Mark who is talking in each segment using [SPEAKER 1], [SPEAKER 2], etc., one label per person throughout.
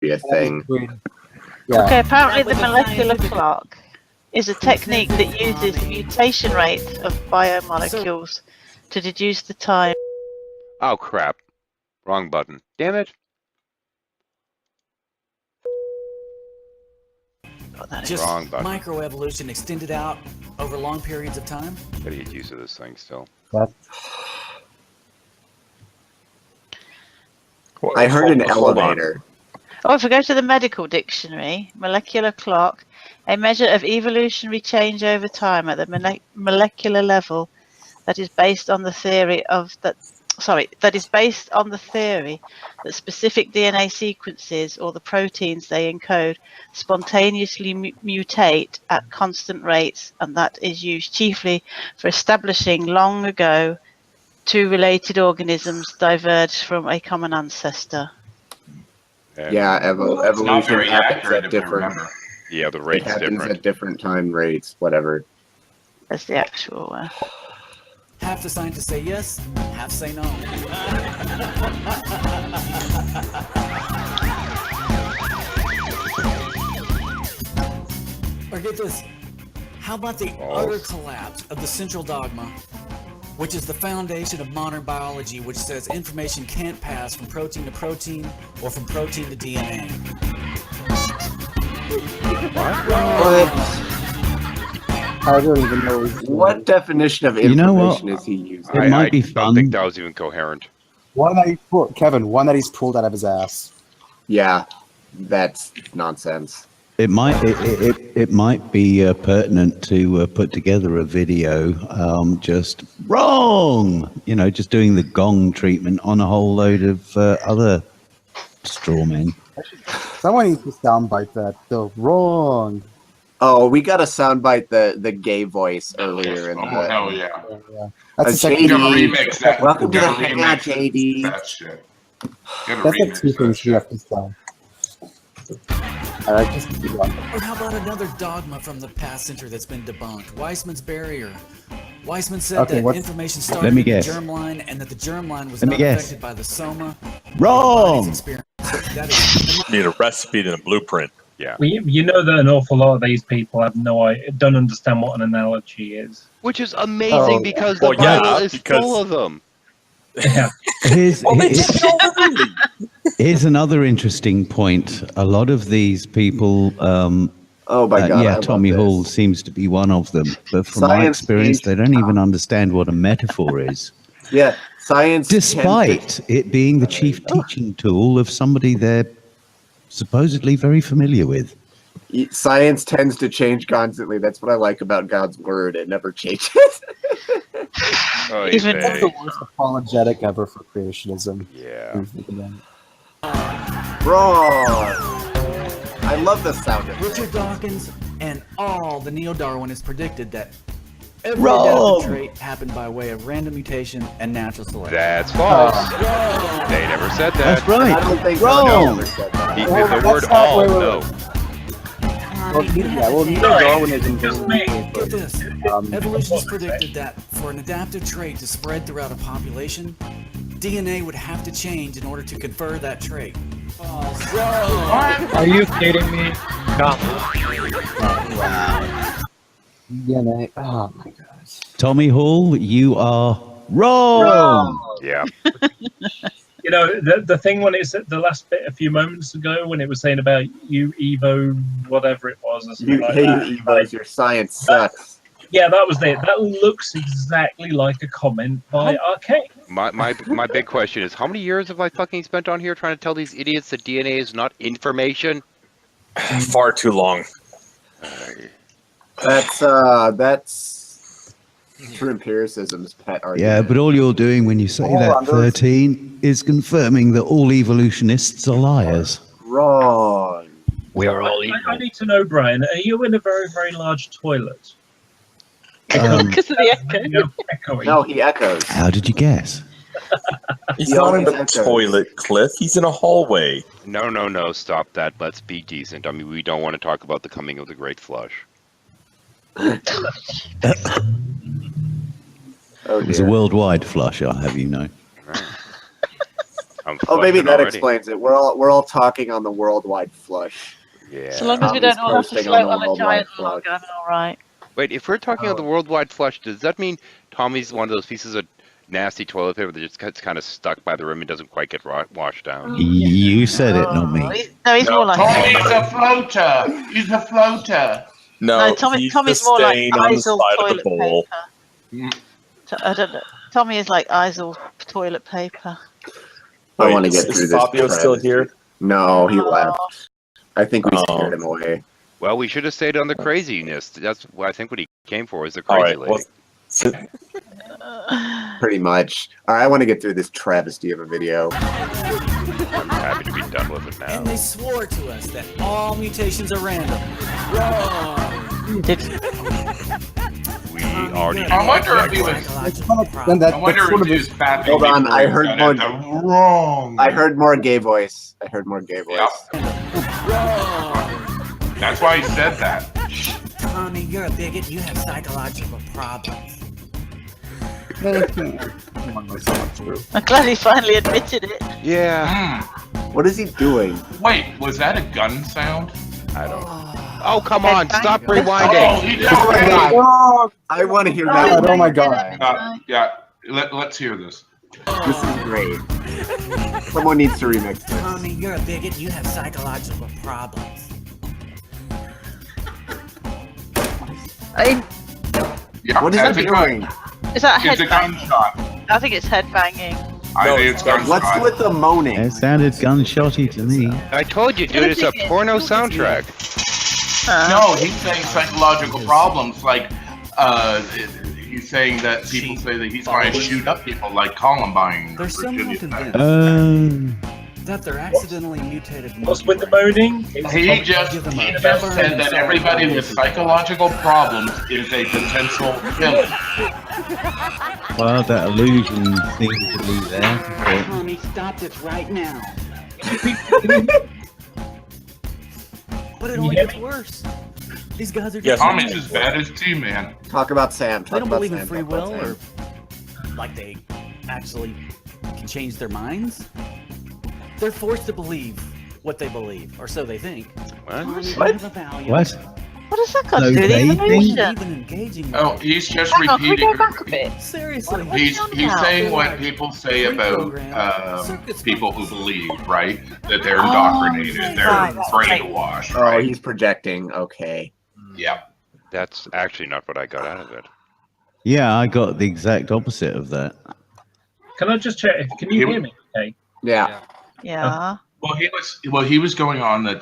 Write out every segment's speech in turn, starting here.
[SPEAKER 1] be a thing.
[SPEAKER 2] Yeah.
[SPEAKER 3] Okay, apparently the molecular clock is a technique that uses mutation rates of biomolecules to deduce the time.
[SPEAKER 4] Oh crap! Wrong button. Damn it!
[SPEAKER 5] Just
[SPEAKER 4] Wrong button.
[SPEAKER 5] microevolution extended out over long periods of time.
[SPEAKER 4] Gotta get used to this thing still.
[SPEAKER 1] I heard an
[SPEAKER 6] Hold on.
[SPEAKER 1] elevator.
[SPEAKER 3] Oh, if we go to the medical dictionary, molecular clock, a measure of evolutionary change over time at the molecular level that is based on the theory that specific DNA sequences or the proteins they encode spontaneously mutate at constant rates, and that is used chiefly for establishing long ago two related organisms diverged from a common ancestor.
[SPEAKER 1] Yeah, evolution happens at different.
[SPEAKER 4] Yeah, the
[SPEAKER 1] It
[SPEAKER 4] rate's
[SPEAKER 1] happens
[SPEAKER 4] different.
[SPEAKER 1] at different time rates, whatever.
[SPEAKER 3] That's the actual.
[SPEAKER 5] Half the scientists say yes, half say no. Or get this, how about the utter collapse of the central dogma, which is the foundation of modern biology, which says information can't pass from protein to protein or from protein to DNA.
[SPEAKER 2] I don't even know.
[SPEAKER 1] What definition of
[SPEAKER 7] You know
[SPEAKER 1] information
[SPEAKER 7] what?
[SPEAKER 1] is he using?
[SPEAKER 7] It might be
[SPEAKER 4] I
[SPEAKER 7] fun.
[SPEAKER 4] don't think that was even coherent.
[SPEAKER 2] One that he pulled, Kevin. One that he's pulled out of his ass.
[SPEAKER 1] Yeah, that's nonsense.
[SPEAKER 7] It might be pertinent to put together a video, just wrong, just doing the gong treatment on a whole load of other straw men.
[SPEAKER 2] Someone needs to soundbite that. So wrong.
[SPEAKER 1] Oh, we got to soundbite the gay voice earlier in the.
[SPEAKER 6] Oh, hell yeah.
[SPEAKER 2] Yeah. That's the
[SPEAKER 1] JD.
[SPEAKER 2] second.
[SPEAKER 6] Gotta remix that.
[SPEAKER 1] Welcome to the
[SPEAKER 6] Gotta
[SPEAKER 1] hangout,
[SPEAKER 6] remix
[SPEAKER 1] JD.
[SPEAKER 6] that shit. Gotta
[SPEAKER 2] That's like
[SPEAKER 6] remix
[SPEAKER 2] two
[SPEAKER 6] that
[SPEAKER 2] things you
[SPEAKER 6] shit.
[SPEAKER 2] have to say. Alright, just keep going.
[SPEAKER 5] Or how about another dogma from the past century that's been debunked? Weissman's barrier. Weissman said
[SPEAKER 2] Okay,
[SPEAKER 5] that information started
[SPEAKER 7] Let me
[SPEAKER 5] in the
[SPEAKER 7] guess.
[SPEAKER 5] germline and that the germline was
[SPEAKER 7] Let me
[SPEAKER 5] not
[SPEAKER 7] guess.
[SPEAKER 5] affected by the soma.
[SPEAKER 7] Wrong.
[SPEAKER 5] That is
[SPEAKER 8] Need a recipe and a blueprint.
[SPEAKER 4] Yeah.
[SPEAKER 9] Well, you know that an awful lot of these people have don't understand what an analogy is.
[SPEAKER 4] Which is amazing
[SPEAKER 2] Oh.
[SPEAKER 4] because
[SPEAKER 8] Well,
[SPEAKER 4] the Bible
[SPEAKER 8] yeah,
[SPEAKER 4] is
[SPEAKER 8] because-
[SPEAKER 4] full of them.
[SPEAKER 9] Yeah.
[SPEAKER 7] Here's another interesting point. A lot of these people,
[SPEAKER 1] Oh my god! I love
[SPEAKER 7] Tommy
[SPEAKER 1] this.
[SPEAKER 7] Hall seems to be one of them. But from my
[SPEAKER 1] Science
[SPEAKER 7] experience,
[SPEAKER 1] is-
[SPEAKER 7] they don't even understand what a metaphor is,
[SPEAKER 1] Yeah, science.
[SPEAKER 7] despite it being the chief teaching tool of somebody they're supposedly very familiar with.
[SPEAKER 1] Science tends to change constantly. That's what I like about God's word. It never changes.
[SPEAKER 4] Oh,
[SPEAKER 3] Even-
[SPEAKER 2] That's the worst apologetic ever for creationism.
[SPEAKER 4] yeah.
[SPEAKER 1] Wrong. I love the sound of it.
[SPEAKER 5] Richard Dawkins and all the neo-Darwinists predicted that every
[SPEAKER 7] Wrong.
[SPEAKER 5] adaptive trait happened by way of random mutation and natural selection.
[SPEAKER 4] That's false. They never said that.
[SPEAKER 7] That's right.
[SPEAKER 1] I don't think
[SPEAKER 7] Wrong.
[SPEAKER 1] Darwin ever said that.
[SPEAKER 4] The
[SPEAKER 2] Well,
[SPEAKER 4] word
[SPEAKER 2] that's not-
[SPEAKER 4] all,
[SPEAKER 2] wait, wait,
[SPEAKER 4] no.
[SPEAKER 2] Well, neo-Darwinism
[SPEAKER 9] Just me.
[SPEAKER 5] Get this. Evolutionists predicted that for an adaptive trait to spread throughout a population, DNA would have to change in order to confer that trait.
[SPEAKER 9] Are you kidding me? No.
[SPEAKER 2] DNA. Oh my gosh.
[SPEAKER 7] Tommy Hall, you are wrong.
[SPEAKER 4] Yeah.
[SPEAKER 9] You know, the thing when it's the last bit a few moments ago when it was saying about you Evo, whatever it was, or something
[SPEAKER 1] You
[SPEAKER 9] like
[SPEAKER 1] hate
[SPEAKER 9] that.
[SPEAKER 1] Evos. Your science sucks.
[SPEAKER 9] Yeah, that was it. That looks exactly like a comment by Arcane.
[SPEAKER 4] My big question is, how many years have I fucking spent on here trying to tell these idiots that DNA is not information?
[SPEAKER 8] Far too long.
[SPEAKER 1] That's true empiricism's pet argument.
[SPEAKER 7] Yeah, but all you're doing when you say
[SPEAKER 2] Hold
[SPEAKER 7] that,
[SPEAKER 2] on, there is-
[SPEAKER 7] 13, is confirming that all evolutionists are liars.
[SPEAKER 1] Wrong.
[SPEAKER 10] We are all
[SPEAKER 9] I need to know, Brian, are you in a very, very large toilet?
[SPEAKER 3] Because of the echo.
[SPEAKER 9] You're echoing.
[SPEAKER 1] No, he echoes.
[SPEAKER 7] How did you guess?
[SPEAKER 8] He's
[SPEAKER 1] He
[SPEAKER 8] not in
[SPEAKER 1] always
[SPEAKER 8] a
[SPEAKER 1] echoes.
[SPEAKER 8] toilet, Cliff. He's in a hallway.
[SPEAKER 4] No, stop that. Let's be decent. I mean, we don't want to talk about the coming of the Great Flush.
[SPEAKER 1] Oh
[SPEAKER 7] It's a
[SPEAKER 1] dear.
[SPEAKER 7] worldwide flush, I'll have you know.
[SPEAKER 4] I'm
[SPEAKER 1] Oh, maybe
[SPEAKER 4] flushing
[SPEAKER 1] that
[SPEAKER 4] already.
[SPEAKER 1] explains it. We're all talking on the worldwide flush.
[SPEAKER 4] Yeah.
[SPEAKER 3] So long as we don't all have to
[SPEAKER 1] Tommy's
[SPEAKER 3] float
[SPEAKER 1] posting
[SPEAKER 3] on a
[SPEAKER 1] on the
[SPEAKER 3] giant
[SPEAKER 1] worldwide
[SPEAKER 3] log, I'm all right.
[SPEAKER 4] Wait, if we're talking on the worldwide flush, does that mean Tommy's one of those pieces of nasty toilet paper that just gets kind of stuck by the rim and doesn't quite get washed down?
[SPEAKER 7] You said it, not
[SPEAKER 3] Oh,
[SPEAKER 7] me.
[SPEAKER 3] he's more like
[SPEAKER 6] Tommy's a floater. He's a floater.
[SPEAKER 8] No,
[SPEAKER 3] no.
[SPEAKER 8] he's
[SPEAKER 3] Tommy's
[SPEAKER 8] the
[SPEAKER 3] more like
[SPEAKER 8] stain on the
[SPEAKER 3] Isel
[SPEAKER 8] side of
[SPEAKER 3] toilet
[SPEAKER 8] the bowl.
[SPEAKER 3] paper. I don't know. Tommy is like Isel toilet paper.
[SPEAKER 1] I want to
[SPEAKER 8] Wait,
[SPEAKER 1] get through
[SPEAKER 8] is
[SPEAKER 1] this.
[SPEAKER 8] Fabio still
[SPEAKER 1] travesty.
[SPEAKER 8] here?
[SPEAKER 1] No, he
[SPEAKER 3] Oh.
[SPEAKER 1] left. I think we
[SPEAKER 8] Oh.
[SPEAKER 1] scared him away.
[SPEAKER 4] Well, we should have stayed on the craziness. That's what I think what he came for, was the
[SPEAKER 8] All
[SPEAKER 4] crazy
[SPEAKER 8] right.
[SPEAKER 4] lady.
[SPEAKER 8] Well,
[SPEAKER 1] Pretty much. All right, I want to get through this travesty of a video.
[SPEAKER 4] I'm happy to be done with it now.
[SPEAKER 5] And they swore to us that all mutations are random. Wrong.
[SPEAKER 4] We already
[SPEAKER 6] I wonder if he was.
[SPEAKER 2] It's kind of, and that,
[SPEAKER 6] I wonder
[SPEAKER 2] that's sort
[SPEAKER 6] if
[SPEAKER 2] of
[SPEAKER 6] he was
[SPEAKER 2] his,
[SPEAKER 6] fapping
[SPEAKER 1] Hold on,
[SPEAKER 6] before
[SPEAKER 1] I
[SPEAKER 6] he
[SPEAKER 1] heard
[SPEAKER 6] got
[SPEAKER 1] more-
[SPEAKER 6] it. The wrong.
[SPEAKER 1] I heard more gay voice. I heard more gay voice.
[SPEAKER 5] Wrong.
[SPEAKER 6] That's why he said that.
[SPEAKER 5] Tommy, you're a bigot. You have psychological problems.
[SPEAKER 3] I'm glad he finally admitted it.
[SPEAKER 4] Yeah.
[SPEAKER 1] What is he doing?
[SPEAKER 6] Wait, was that a gun sound?
[SPEAKER 4] I don't. Oh, come on! Stop
[SPEAKER 6] Oh,
[SPEAKER 4] rewinding.
[SPEAKER 6] he did
[SPEAKER 1] Oh my
[SPEAKER 6] it.
[SPEAKER 1] God.
[SPEAKER 2] oh,
[SPEAKER 1] I want to hear
[SPEAKER 2] God,
[SPEAKER 1] that.
[SPEAKER 2] oh my God.
[SPEAKER 6] Yeah, let's hear this.
[SPEAKER 1] This is great. Someone needs to remix this.
[SPEAKER 5] Tommy, you're a bigot. You have psychological problems.
[SPEAKER 6] Yeah,
[SPEAKER 1] What is
[SPEAKER 6] that's
[SPEAKER 1] he
[SPEAKER 6] a gun.
[SPEAKER 1] doing?
[SPEAKER 3] Is that
[SPEAKER 6] It's a
[SPEAKER 3] head bang?
[SPEAKER 6] gunshot.
[SPEAKER 3] I think it's head banging.
[SPEAKER 6] I think it's gunshot.
[SPEAKER 1] What's with the moaning?
[SPEAKER 7] It sounded gunshotty to me.
[SPEAKER 4] I told you, dude. It's a porno soundtrack.
[SPEAKER 6] No, he's saying psychological problems. Like, he's saying that people say that he's trying to shoot up people like Columbine.
[SPEAKER 5] They're somehow
[SPEAKER 6] Virginia Tech.
[SPEAKER 5] convinced that they're accidentally mutated.
[SPEAKER 9] What's with the moaning?
[SPEAKER 6] He just said that everybody with psychological problems is a potential villain.
[SPEAKER 7] Well, that illusion seems to be there. but-
[SPEAKER 5] Tommy, stop this right now. But it only
[SPEAKER 9] Yeah.
[SPEAKER 5] gets worse. These guys are
[SPEAKER 8] Yes,
[SPEAKER 5] just
[SPEAKER 6] Tommy's as bad as T-Man.
[SPEAKER 1] Talk about Sam.
[SPEAKER 5] They
[SPEAKER 1] Talk
[SPEAKER 5] don't
[SPEAKER 1] about
[SPEAKER 5] believe in
[SPEAKER 1] Sam.
[SPEAKER 5] free
[SPEAKER 1] Talk about
[SPEAKER 5] will,
[SPEAKER 1] Sam.
[SPEAKER 5] or like they actually can change their minds. They're forced to believe what they believe, or so they think.
[SPEAKER 4] What?
[SPEAKER 7] What?
[SPEAKER 3] What does that got
[SPEAKER 7] No,
[SPEAKER 3] to do with
[SPEAKER 7] they
[SPEAKER 3] the
[SPEAKER 7] think-
[SPEAKER 3] evolution?
[SPEAKER 5] Even engaging with
[SPEAKER 6] Oh,
[SPEAKER 5] it.
[SPEAKER 6] he's just
[SPEAKER 3] Hang on, can we
[SPEAKER 6] repeating.
[SPEAKER 3] go back a bit?
[SPEAKER 5] Seriously.
[SPEAKER 6] He's
[SPEAKER 3] about?
[SPEAKER 6] saying what people say about people who believe, right? That they're indoctrinated, they're
[SPEAKER 3] right.
[SPEAKER 6] brainwashed,
[SPEAKER 1] Oh,
[SPEAKER 6] right?
[SPEAKER 1] he's projecting. Okay.
[SPEAKER 6] Yeah.
[SPEAKER 4] That's actually not what I got out of it.
[SPEAKER 7] Yeah, I got the exact opposite of that.
[SPEAKER 9] Can I just check? Can you hear me? Okay.
[SPEAKER 1] Yeah.
[SPEAKER 3] Yeah.
[SPEAKER 6] Well, he was going on that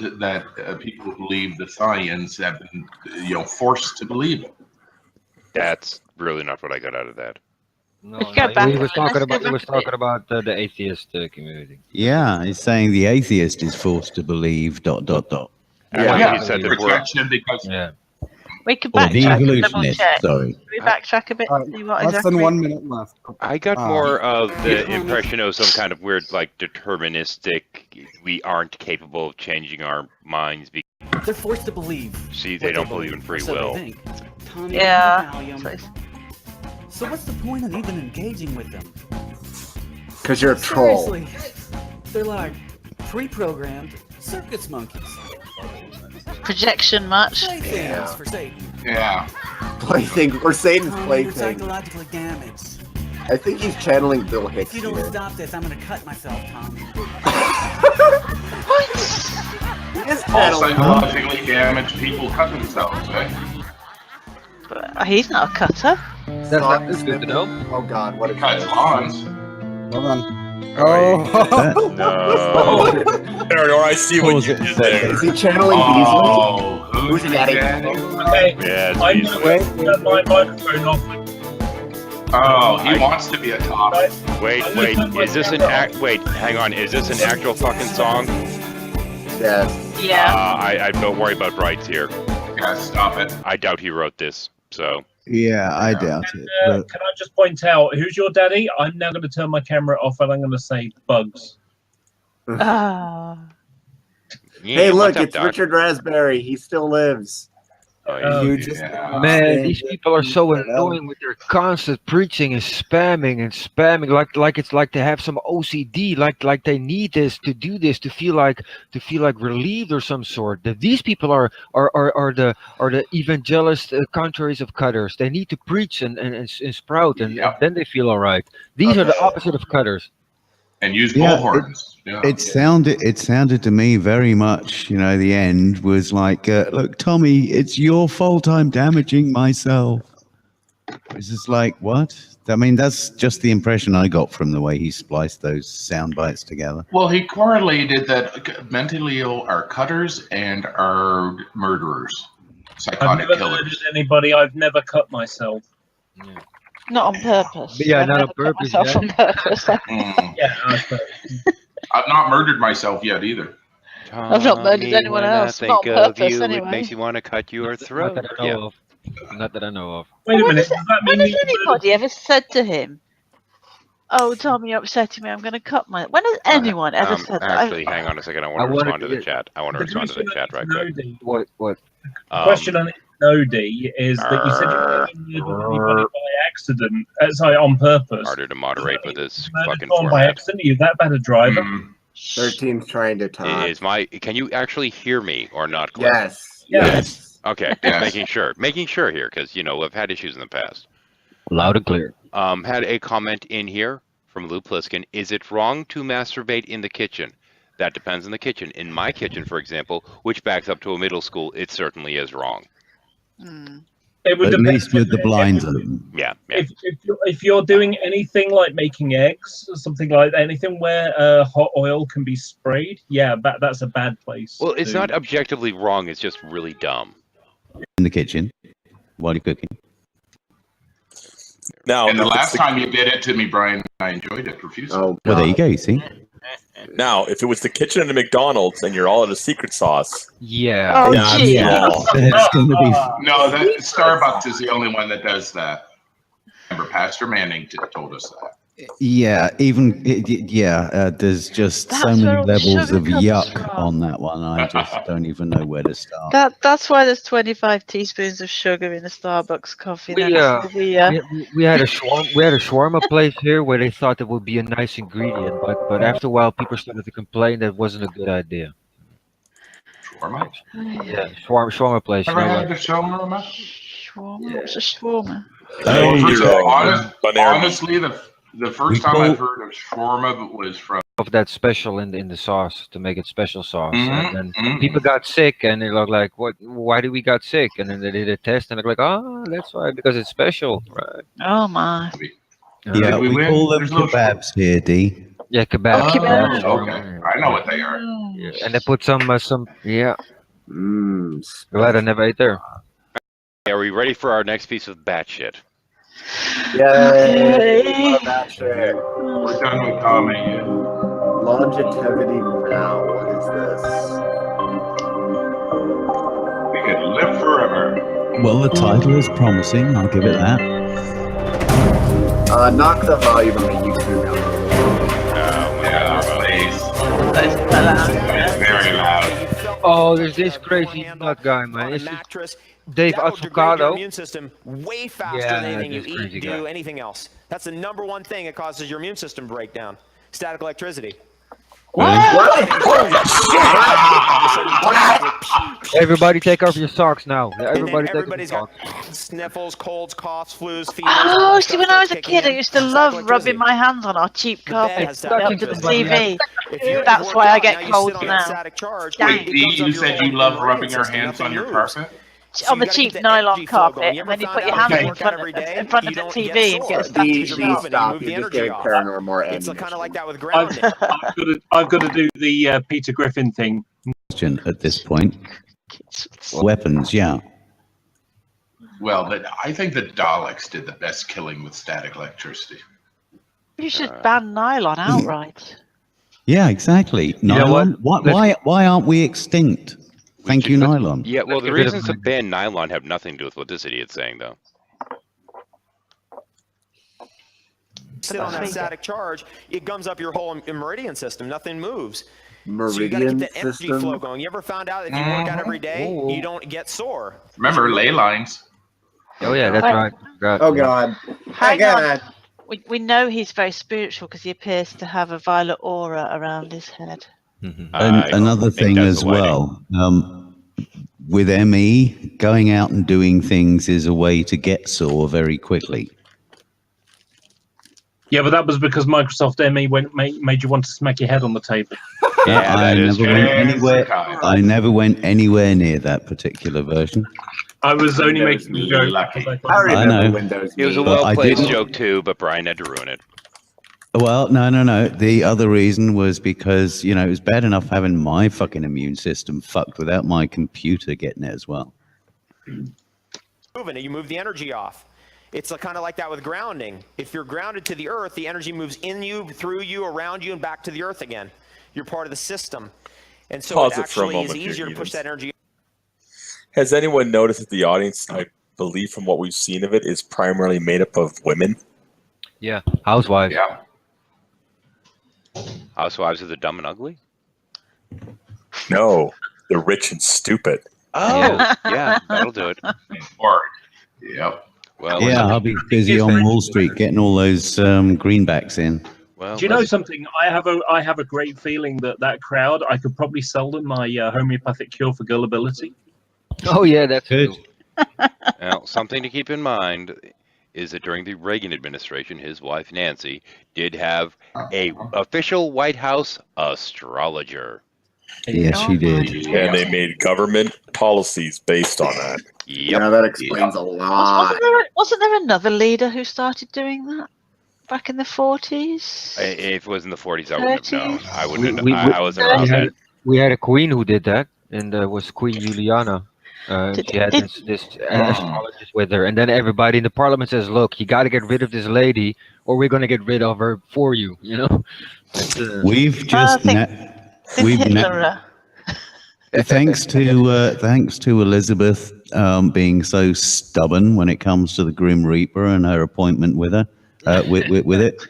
[SPEAKER 6] people who believe the science have been, forced to believe it.
[SPEAKER 4] That's really not what I got out of that.
[SPEAKER 10] No,
[SPEAKER 3] Let's go
[SPEAKER 10] no,
[SPEAKER 3] back
[SPEAKER 10] he
[SPEAKER 3] a
[SPEAKER 10] was
[SPEAKER 3] bit.
[SPEAKER 10] talking
[SPEAKER 3] Let's
[SPEAKER 10] about
[SPEAKER 3] go
[SPEAKER 10] he was
[SPEAKER 3] back a bit.
[SPEAKER 10] talking about the atheist community.
[SPEAKER 7] Yeah, it's saying the atheist is forced to believe ...
[SPEAKER 4] Actually,
[SPEAKER 6] Yeah,
[SPEAKER 4] he said the word.
[SPEAKER 6] projection because
[SPEAKER 10] Yeah.
[SPEAKER 3] We could
[SPEAKER 7] Or the
[SPEAKER 3] backtrack and double
[SPEAKER 7] evolutionist,
[SPEAKER 3] check.
[SPEAKER 7] sorry.
[SPEAKER 3] Can we backtrack a bit?
[SPEAKER 2] All right,
[SPEAKER 3] See what
[SPEAKER 2] less
[SPEAKER 3] exactly?
[SPEAKER 2] than 1 minute left.
[SPEAKER 4] I got
[SPEAKER 2] Ah.
[SPEAKER 4] more of the impression of some kind of weird, like, deterministic, we aren't capable of changing our minds.
[SPEAKER 5] They're forced to believe.
[SPEAKER 4] See,
[SPEAKER 5] what
[SPEAKER 4] they don't believe in free
[SPEAKER 5] or so they
[SPEAKER 4] will.
[SPEAKER 5] think. Tommy,
[SPEAKER 3] Yeah.
[SPEAKER 5] Valium.
[SPEAKER 3] So it's-
[SPEAKER 5] So what's the point of even engaging with them?
[SPEAKER 1] Because you're a troll.
[SPEAKER 5] Seriously, they're like pre-programmed circus monkeys.
[SPEAKER 3] Projection much?
[SPEAKER 5] Playthings for Satan.
[SPEAKER 6] yeah.
[SPEAKER 1] Plaything. Or Satan's
[SPEAKER 5] Tommy, you're
[SPEAKER 1] plaything.
[SPEAKER 5] psychologically damaged.
[SPEAKER 1] I think he's channeling Bill Hicks
[SPEAKER 5] If you don't
[SPEAKER 1] here.
[SPEAKER 5] stop this, I'm gonna cut myself, Tommy.
[SPEAKER 1] He is
[SPEAKER 6] All
[SPEAKER 1] channeling.
[SPEAKER 6] psychologically damaged people cut themselves, eh?
[SPEAKER 3] But he's not a cutter.
[SPEAKER 10] That's good to know.
[SPEAKER 1] Oh God, what a
[SPEAKER 6] Cuts lawns.
[SPEAKER 2] Hold on.
[SPEAKER 7] That-
[SPEAKER 2] Oh,
[SPEAKER 4] No.
[SPEAKER 8] Or I see what
[SPEAKER 7] Pause
[SPEAKER 8] you
[SPEAKER 7] it a
[SPEAKER 8] did
[SPEAKER 7] second.
[SPEAKER 8] there.
[SPEAKER 1] Is he channeling Beasley?
[SPEAKER 6] Oh,
[SPEAKER 1] Who's
[SPEAKER 6] who's
[SPEAKER 1] getting
[SPEAKER 6] getting?
[SPEAKER 9] Okay.
[SPEAKER 4] Yeah, it's
[SPEAKER 9] I'm
[SPEAKER 4] easy.
[SPEAKER 9] going to turn my microphone off.
[SPEAKER 6] Oh, he wants to be a top.
[SPEAKER 4] Wait, is this an wait, hang on, is this an actual fucking song?
[SPEAKER 1] Yes.
[SPEAKER 3] Yeah.
[SPEAKER 4] Don't worry about rights here.
[SPEAKER 6] Yeah, stop it.
[SPEAKER 4] I doubt he wrote this, so.
[SPEAKER 7] Yeah, I doubt it. But
[SPEAKER 9] Can I just point out who's your daddy? I'm now going to turn my camera off and I'm going to say Bugs.
[SPEAKER 3] Ah.
[SPEAKER 1] Hey, look,
[SPEAKER 4] What's up,
[SPEAKER 1] it's
[SPEAKER 4] Doc?
[SPEAKER 1] Richard Raspberry. He still lives.
[SPEAKER 4] Oh,
[SPEAKER 9] Oh,
[SPEAKER 6] yeah.
[SPEAKER 10] Man, these people are so annoying with their constant preaching and spamming, like it's like they have some OCD, like they need this to do this to feel like relieved or some sort. That these people are the evangelist contraries of cutters. They need to preach and sprout, and
[SPEAKER 6] Yep.
[SPEAKER 10] then they feel all right. These are the opposite of cutters.
[SPEAKER 6] And use
[SPEAKER 7] Yeah,
[SPEAKER 6] bullhorns. Yeah.
[SPEAKER 7] It sounded to me very much, the end was like, look, Tommy, it's your fault I'm damaging myself. It's just like, what? I mean, that's just the impression I got from the way he spliced those sound bites together.
[SPEAKER 6] Well, he correlated that mentally ill are cutters and are murderers,
[SPEAKER 9] I've
[SPEAKER 6] psychotic
[SPEAKER 9] never
[SPEAKER 6] killers.
[SPEAKER 9] murdered anybody. I've never cut myself.
[SPEAKER 3] Not on purpose.
[SPEAKER 10] Yeah,
[SPEAKER 3] I've
[SPEAKER 10] not on
[SPEAKER 3] never cut
[SPEAKER 10] purpose,
[SPEAKER 3] myself
[SPEAKER 10] yeah.
[SPEAKER 3] on purpose.
[SPEAKER 6] Mm.
[SPEAKER 9] Yeah, I suppose.
[SPEAKER 6] I've not murdered myself yet either.
[SPEAKER 3] I've not murdered
[SPEAKER 4] Tommy,
[SPEAKER 3] anyone
[SPEAKER 4] when I
[SPEAKER 3] else,
[SPEAKER 4] think
[SPEAKER 3] not on
[SPEAKER 4] of
[SPEAKER 3] purpose
[SPEAKER 4] you, it
[SPEAKER 3] anyway.
[SPEAKER 4] makes you want to cut your
[SPEAKER 10] Not
[SPEAKER 4] throat.
[SPEAKER 10] that I know of. Not that I know of.
[SPEAKER 9] Wait a
[SPEAKER 3] When
[SPEAKER 9] minute.
[SPEAKER 3] has,
[SPEAKER 9] Does that
[SPEAKER 3] when
[SPEAKER 9] mean
[SPEAKER 3] has anybody ever said to him, "Oh, Tommy, you're upsetting me. I'm going to cut my"? When has anyone ever said that?
[SPEAKER 4] Actually, hang on a second. I want
[SPEAKER 10] I
[SPEAKER 4] to
[SPEAKER 10] wanted
[SPEAKER 4] respond to the
[SPEAKER 10] to-
[SPEAKER 4] chat. I want to
[SPEAKER 9] The
[SPEAKER 4] respond to the
[SPEAKER 9] question
[SPEAKER 4] chat right
[SPEAKER 9] on
[SPEAKER 4] quick.
[SPEAKER 9] Nodie-
[SPEAKER 10] What?
[SPEAKER 9] the question on Nodie is that you said you never murdered anybody by accident. Sorry, on purpose.
[SPEAKER 4] Harder to moderate with this
[SPEAKER 9] Murdered
[SPEAKER 4] fucking
[SPEAKER 9] someone by
[SPEAKER 4] format.
[SPEAKER 9] accident. Are you that bad a driver?
[SPEAKER 6] Mm.
[SPEAKER 1] 13's trying to talk.
[SPEAKER 4] Can you actually hear me or not, Cliff?
[SPEAKER 1] Yes.
[SPEAKER 9] Yes.
[SPEAKER 4] Okay,
[SPEAKER 6] Yes.
[SPEAKER 4] making sure here, because I've had issues in the past.
[SPEAKER 10] Loud and clear.
[SPEAKER 4] Had a comment in here from Lou Pliskin. Is it wrong to masturbate in the kitchen? That depends on the kitchen. In my kitchen, for example, which backs up to a middle school, it certainly is wrong.
[SPEAKER 9] It would
[SPEAKER 7] At
[SPEAKER 9] depend
[SPEAKER 7] least with the
[SPEAKER 9] if-
[SPEAKER 7] blinds open.
[SPEAKER 4] Yeah.
[SPEAKER 9] If you're doing anything like making eggs or something like that, anything where hot oil can be sprayed, yeah, that's a bad place.
[SPEAKER 4] Well, it's
[SPEAKER 9] to-
[SPEAKER 4] not objectively wrong. It's just really dumb.
[SPEAKER 7] In the kitchen while you're cooking.
[SPEAKER 8] Now,
[SPEAKER 6] And the
[SPEAKER 8] if it's
[SPEAKER 6] last time you did it to me, Brian, I enjoyed it profusely.
[SPEAKER 1] Oh,
[SPEAKER 7] Well, there you go, you see?
[SPEAKER 8] Now, if it was the kitchen at a McDonald's and you're all at a secret sauce,
[SPEAKER 10] Yeah.
[SPEAKER 3] Oh,
[SPEAKER 8] yeah,
[SPEAKER 3] gee.
[SPEAKER 7] It's going to be...
[SPEAKER 6] No, that Starbucks is the only one that does that. Remember, Pastor Manning told us that.
[SPEAKER 7] Yeah, there's just so
[SPEAKER 3] That's where
[SPEAKER 7] many
[SPEAKER 3] all the
[SPEAKER 7] levels
[SPEAKER 3] sugar
[SPEAKER 7] of
[SPEAKER 3] comes
[SPEAKER 7] yuck
[SPEAKER 3] from.
[SPEAKER 7] on that one. I just don't even know where to start.
[SPEAKER 3] That's why there's 25 teaspoons of sugar in a Starbucks coffee.
[SPEAKER 10] We, we had a shawarma place here where they thought it would be a nice ingredient, but after a while people started to complain that it wasn't a good idea.
[SPEAKER 6] Shawarma?
[SPEAKER 10] Yeah, shawarma place.
[SPEAKER 6] Ever
[SPEAKER 10] You know,
[SPEAKER 6] had the
[SPEAKER 10] like,
[SPEAKER 6] shawarma?
[SPEAKER 3] Shawarma? What's a shawarma?
[SPEAKER 6] Honestly, the first time I've heard of shawarma was from.
[SPEAKER 10] of that special in the sauce to make it special sauce,
[SPEAKER 6] Mhm,
[SPEAKER 10] and then
[SPEAKER 6] mhm.
[SPEAKER 10] people got sick, and they look like, "What? Why did we got sick?" And then they did a test, and they're like, "Oh, that's why, because it's special, right?"
[SPEAKER 3] Oh my.
[SPEAKER 7] Yeah,
[SPEAKER 6] Did we
[SPEAKER 7] we
[SPEAKER 6] win?
[SPEAKER 7] call them
[SPEAKER 6] There's no
[SPEAKER 7] kebabs here, D.
[SPEAKER 10] Yeah, kebab.
[SPEAKER 3] Oh, kebab.
[SPEAKER 6] Okay, I know what they are.
[SPEAKER 10] Yeah, and they put some. Yeah,
[SPEAKER 1] Mmm.
[SPEAKER 10] glad I never ate there.
[SPEAKER 4] Are we ready for our next piece of bat shit?
[SPEAKER 1] Yay! What about shit?
[SPEAKER 6] We're done with Tommy.
[SPEAKER 1] Longevity now. What is this?
[SPEAKER 6] We could live forever.
[SPEAKER 7] Well, the title is promising. I'll give it that.
[SPEAKER 1] Knock the volume on the YouTube down.
[SPEAKER 6] Yeah, please. It's very loud.
[SPEAKER 10] Oh, there's this crazy nut guy, man. It's just Dave
[SPEAKER 11] That will degrade your
[SPEAKER 10] Avocado.
[SPEAKER 11] immune system way faster
[SPEAKER 10] Yeah,
[SPEAKER 11] than anything you
[SPEAKER 10] this
[SPEAKER 11] eat,
[SPEAKER 10] crazy
[SPEAKER 11] do,
[SPEAKER 10] guy.
[SPEAKER 11] anything else. That's the number one thing that causes your immune system to break down. Static electricity.
[SPEAKER 10] Everybody take off your socks now. Everybody take off your
[SPEAKER 11] Everybody's got
[SPEAKER 10] socks.
[SPEAKER 11] sniffles, colds, coughs, flus, fevers.
[SPEAKER 3] Oh, see, when I was a kid, I used to love rubbing my hands on our cheap carpet
[SPEAKER 11] has
[SPEAKER 3] up
[SPEAKER 11] static
[SPEAKER 3] to the
[SPEAKER 11] electricity.
[SPEAKER 3] TV.
[SPEAKER 11] If you're
[SPEAKER 3] That's
[SPEAKER 11] worked
[SPEAKER 3] why I
[SPEAKER 11] out,
[SPEAKER 3] get
[SPEAKER 11] now you
[SPEAKER 3] colds
[SPEAKER 11] sit on
[SPEAKER 3] now.
[SPEAKER 11] that static charge,
[SPEAKER 3] Dang.
[SPEAKER 11] it
[SPEAKER 6] Wait,
[SPEAKER 11] comes
[SPEAKER 6] Dee,
[SPEAKER 11] up
[SPEAKER 6] you
[SPEAKER 11] your
[SPEAKER 6] said
[SPEAKER 11] whole
[SPEAKER 6] you love
[SPEAKER 11] immune
[SPEAKER 6] rubbing your
[SPEAKER 11] system,
[SPEAKER 6] hands on
[SPEAKER 11] nothing
[SPEAKER 6] your
[SPEAKER 11] moves.
[SPEAKER 6] carpet?
[SPEAKER 11] So
[SPEAKER 3] On
[SPEAKER 11] you
[SPEAKER 3] the
[SPEAKER 11] gotta
[SPEAKER 3] cheap
[SPEAKER 11] get the
[SPEAKER 3] nylon
[SPEAKER 11] energy flow going.
[SPEAKER 3] carpet,
[SPEAKER 11] You
[SPEAKER 3] and
[SPEAKER 11] ever
[SPEAKER 3] then you
[SPEAKER 11] found
[SPEAKER 3] put your
[SPEAKER 11] out
[SPEAKER 3] hands
[SPEAKER 11] if
[SPEAKER 3] in
[SPEAKER 11] you work out
[SPEAKER 3] front
[SPEAKER 11] every
[SPEAKER 3] of
[SPEAKER 11] day,
[SPEAKER 3] in front
[SPEAKER 11] you
[SPEAKER 3] of the
[SPEAKER 11] don't get
[SPEAKER 3] TV and
[SPEAKER 11] sore?
[SPEAKER 3] get
[SPEAKER 11] Because
[SPEAKER 3] static
[SPEAKER 11] you're
[SPEAKER 1] Dee,
[SPEAKER 11] moving, you
[SPEAKER 1] stop.
[SPEAKER 11] move the
[SPEAKER 1] You're just
[SPEAKER 11] energy
[SPEAKER 1] getting
[SPEAKER 11] off.
[SPEAKER 1] paranormal
[SPEAKER 11] It's kind of like that with
[SPEAKER 9] I've,
[SPEAKER 11] grounding.
[SPEAKER 9] I've got to do the Peter Griffin thing.
[SPEAKER 7] Question at this point. Weapons, yeah.
[SPEAKER 6] Well, I think the Daleks did the best killing with static electricity.
[SPEAKER 3] You should ban nylon outright.
[SPEAKER 7] Yeah, exactly.
[SPEAKER 10] know
[SPEAKER 7] Nylon?
[SPEAKER 10] what?
[SPEAKER 7] Why aren't we extinct? Thank you, nylon.
[SPEAKER 4] Yeah, well,
[SPEAKER 10] Let's
[SPEAKER 4] the
[SPEAKER 10] get rid of
[SPEAKER 4] reasons to ban nylon have nothing to do with what this idiot's saying, though.
[SPEAKER 11] Sit on that static charge, it gums up your whole meridian system. Nothing moves. So you got to
[SPEAKER 1] meridian
[SPEAKER 11] get the energy
[SPEAKER 1] system.
[SPEAKER 11] flow going. You ever found out if you work out every day, you don't get sore?
[SPEAKER 6] Remember ley lines?
[SPEAKER 10] Oh yeah, that's right.
[SPEAKER 1] Oh God.
[SPEAKER 3] Hang
[SPEAKER 1] God.
[SPEAKER 3] on. We know he's very spiritual because he appears to have a violet aura around his head.
[SPEAKER 7] And
[SPEAKER 4] I
[SPEAKER 7] another
[SPEAKER 4] think
[SPEAKER 7] thing
[SPEAKER 4] that's
[SPEAKER 7] as
[SPEAKER 4] the lighting.
[SPEAKER 7] well, with ME, going out and doing things is a way to get sore very quickly.
[SPEAKER 9] Yeah, but that was because Microsoft ME made you want to smack your head on the table.
[SPEAKER 4] Yeah,
[SPEAKER 7] I
[SPEAKER 4] that is
[SPEAKER 7] never
[SPEAKER 4] true.
[SPEAKER 7] went anywhere. I never went anywhere near that particular version.
[SPEAKER 9] I was only
[SPEAKER 1] Windows
[SPEAKER 9] making a
[SPEAKER 1] Me.
[SPEAKER 9] joke.
[SPEAKER 6] Lucky.
[SPEAKER 9] because
[SPEAKER 1] I remember
[SPEAKER 7] know.
[SPEAKER 1] Windows
[SPEAKER 4] It was a
[SPEAKER 1] Me.
[SPEAKER 7] Well, I
[SPEAKER 4] well-placed
[SPEAKER 7] didn't-
[SPEAKER 4] joke too, but Brian had to ruin it.
[SPEAKER 7] Well, no. The other reason was because, it was bad enough having my fucking immune system fucked without my computer getting it as well.
[SPEAKER 11] Moving it, you move the energy off. It's kind of like that with grounding. If you're grounded to the earth, the energy moves in you, through you, around you, and back to the earth again. You're part of the system. And so
[SPEAKER 8] Pause
[SPEAKER 11] it
[SPEAKER 8] it for a
[SPEAKER 11] actually is
[SPEAKER 8] moment here,
[SPEAKER 11] easier to push
[SPEAKER 8] Evans.
[SPEAKER 11] that energy.
[SPEAKER 8] Has anyone noticed that the audience, I believe from what we've seen of it, is primarily made up of women?
[SPEAKER 10] Yeah, housewives.
[SPEAKER 6] Yeah.
[SPEAKER 4] Housewives of the Dumb and Ugly?
[SPEAKER 8] No, they're rich and stupid.
[SPEAKER 4] Oh, yeah, that'll do it.
[SPEAKER 6] Or, yep.
[SPEAKER 4] Well,
[SPEAKER 7] Yeah, I'll be busy on Wall Street getting all those greenbacks in.
[SPEAKER 4] well,
[SPEAKER 9] Do you know something? I have a great feeling that crowd, I could probably sell them my homeopathic cure for gullibility.
[SPEAKER 10] Oh yeah, that's
[SPEAKER 7] Good.
[SPEAKER 10] cool.
[SPEAKER 4] Now, something to keep in mind is that during the Reagan administration, his wife Nancy did have a official White House astrologer.
[SPEAKER 7] Yes, she did.
[SPEAKER 8] And they made government policies based on that.
[SPEAKER 4] Yep.
[SPEAKER 1] Yeah, that explains a lot.
[SPEAKER 3] Wasn't there another leader who started doing that back in the 40s?
[SPEAKER 4] If it was in the 40s, I wouldn't have known. I wouldn't.
[SPEAKER 10] We-
[SPEAKER 4] I wasn't around then.
[SPEAKER 10] We had a queen who did that, and was Queen Juliana. She had this astrologist with her, and then everybody in the parliament says, "Look, you got to get rid of this lady, or we're going to get rid of her for you." You know.
[SPEAKER 7] We've just
[SPEAKER 3] Hitler.
[SPEAKER 7] thanks to Elizabeth being so stubborn when it comes to the Grim Reaper and her appointment with her, with it.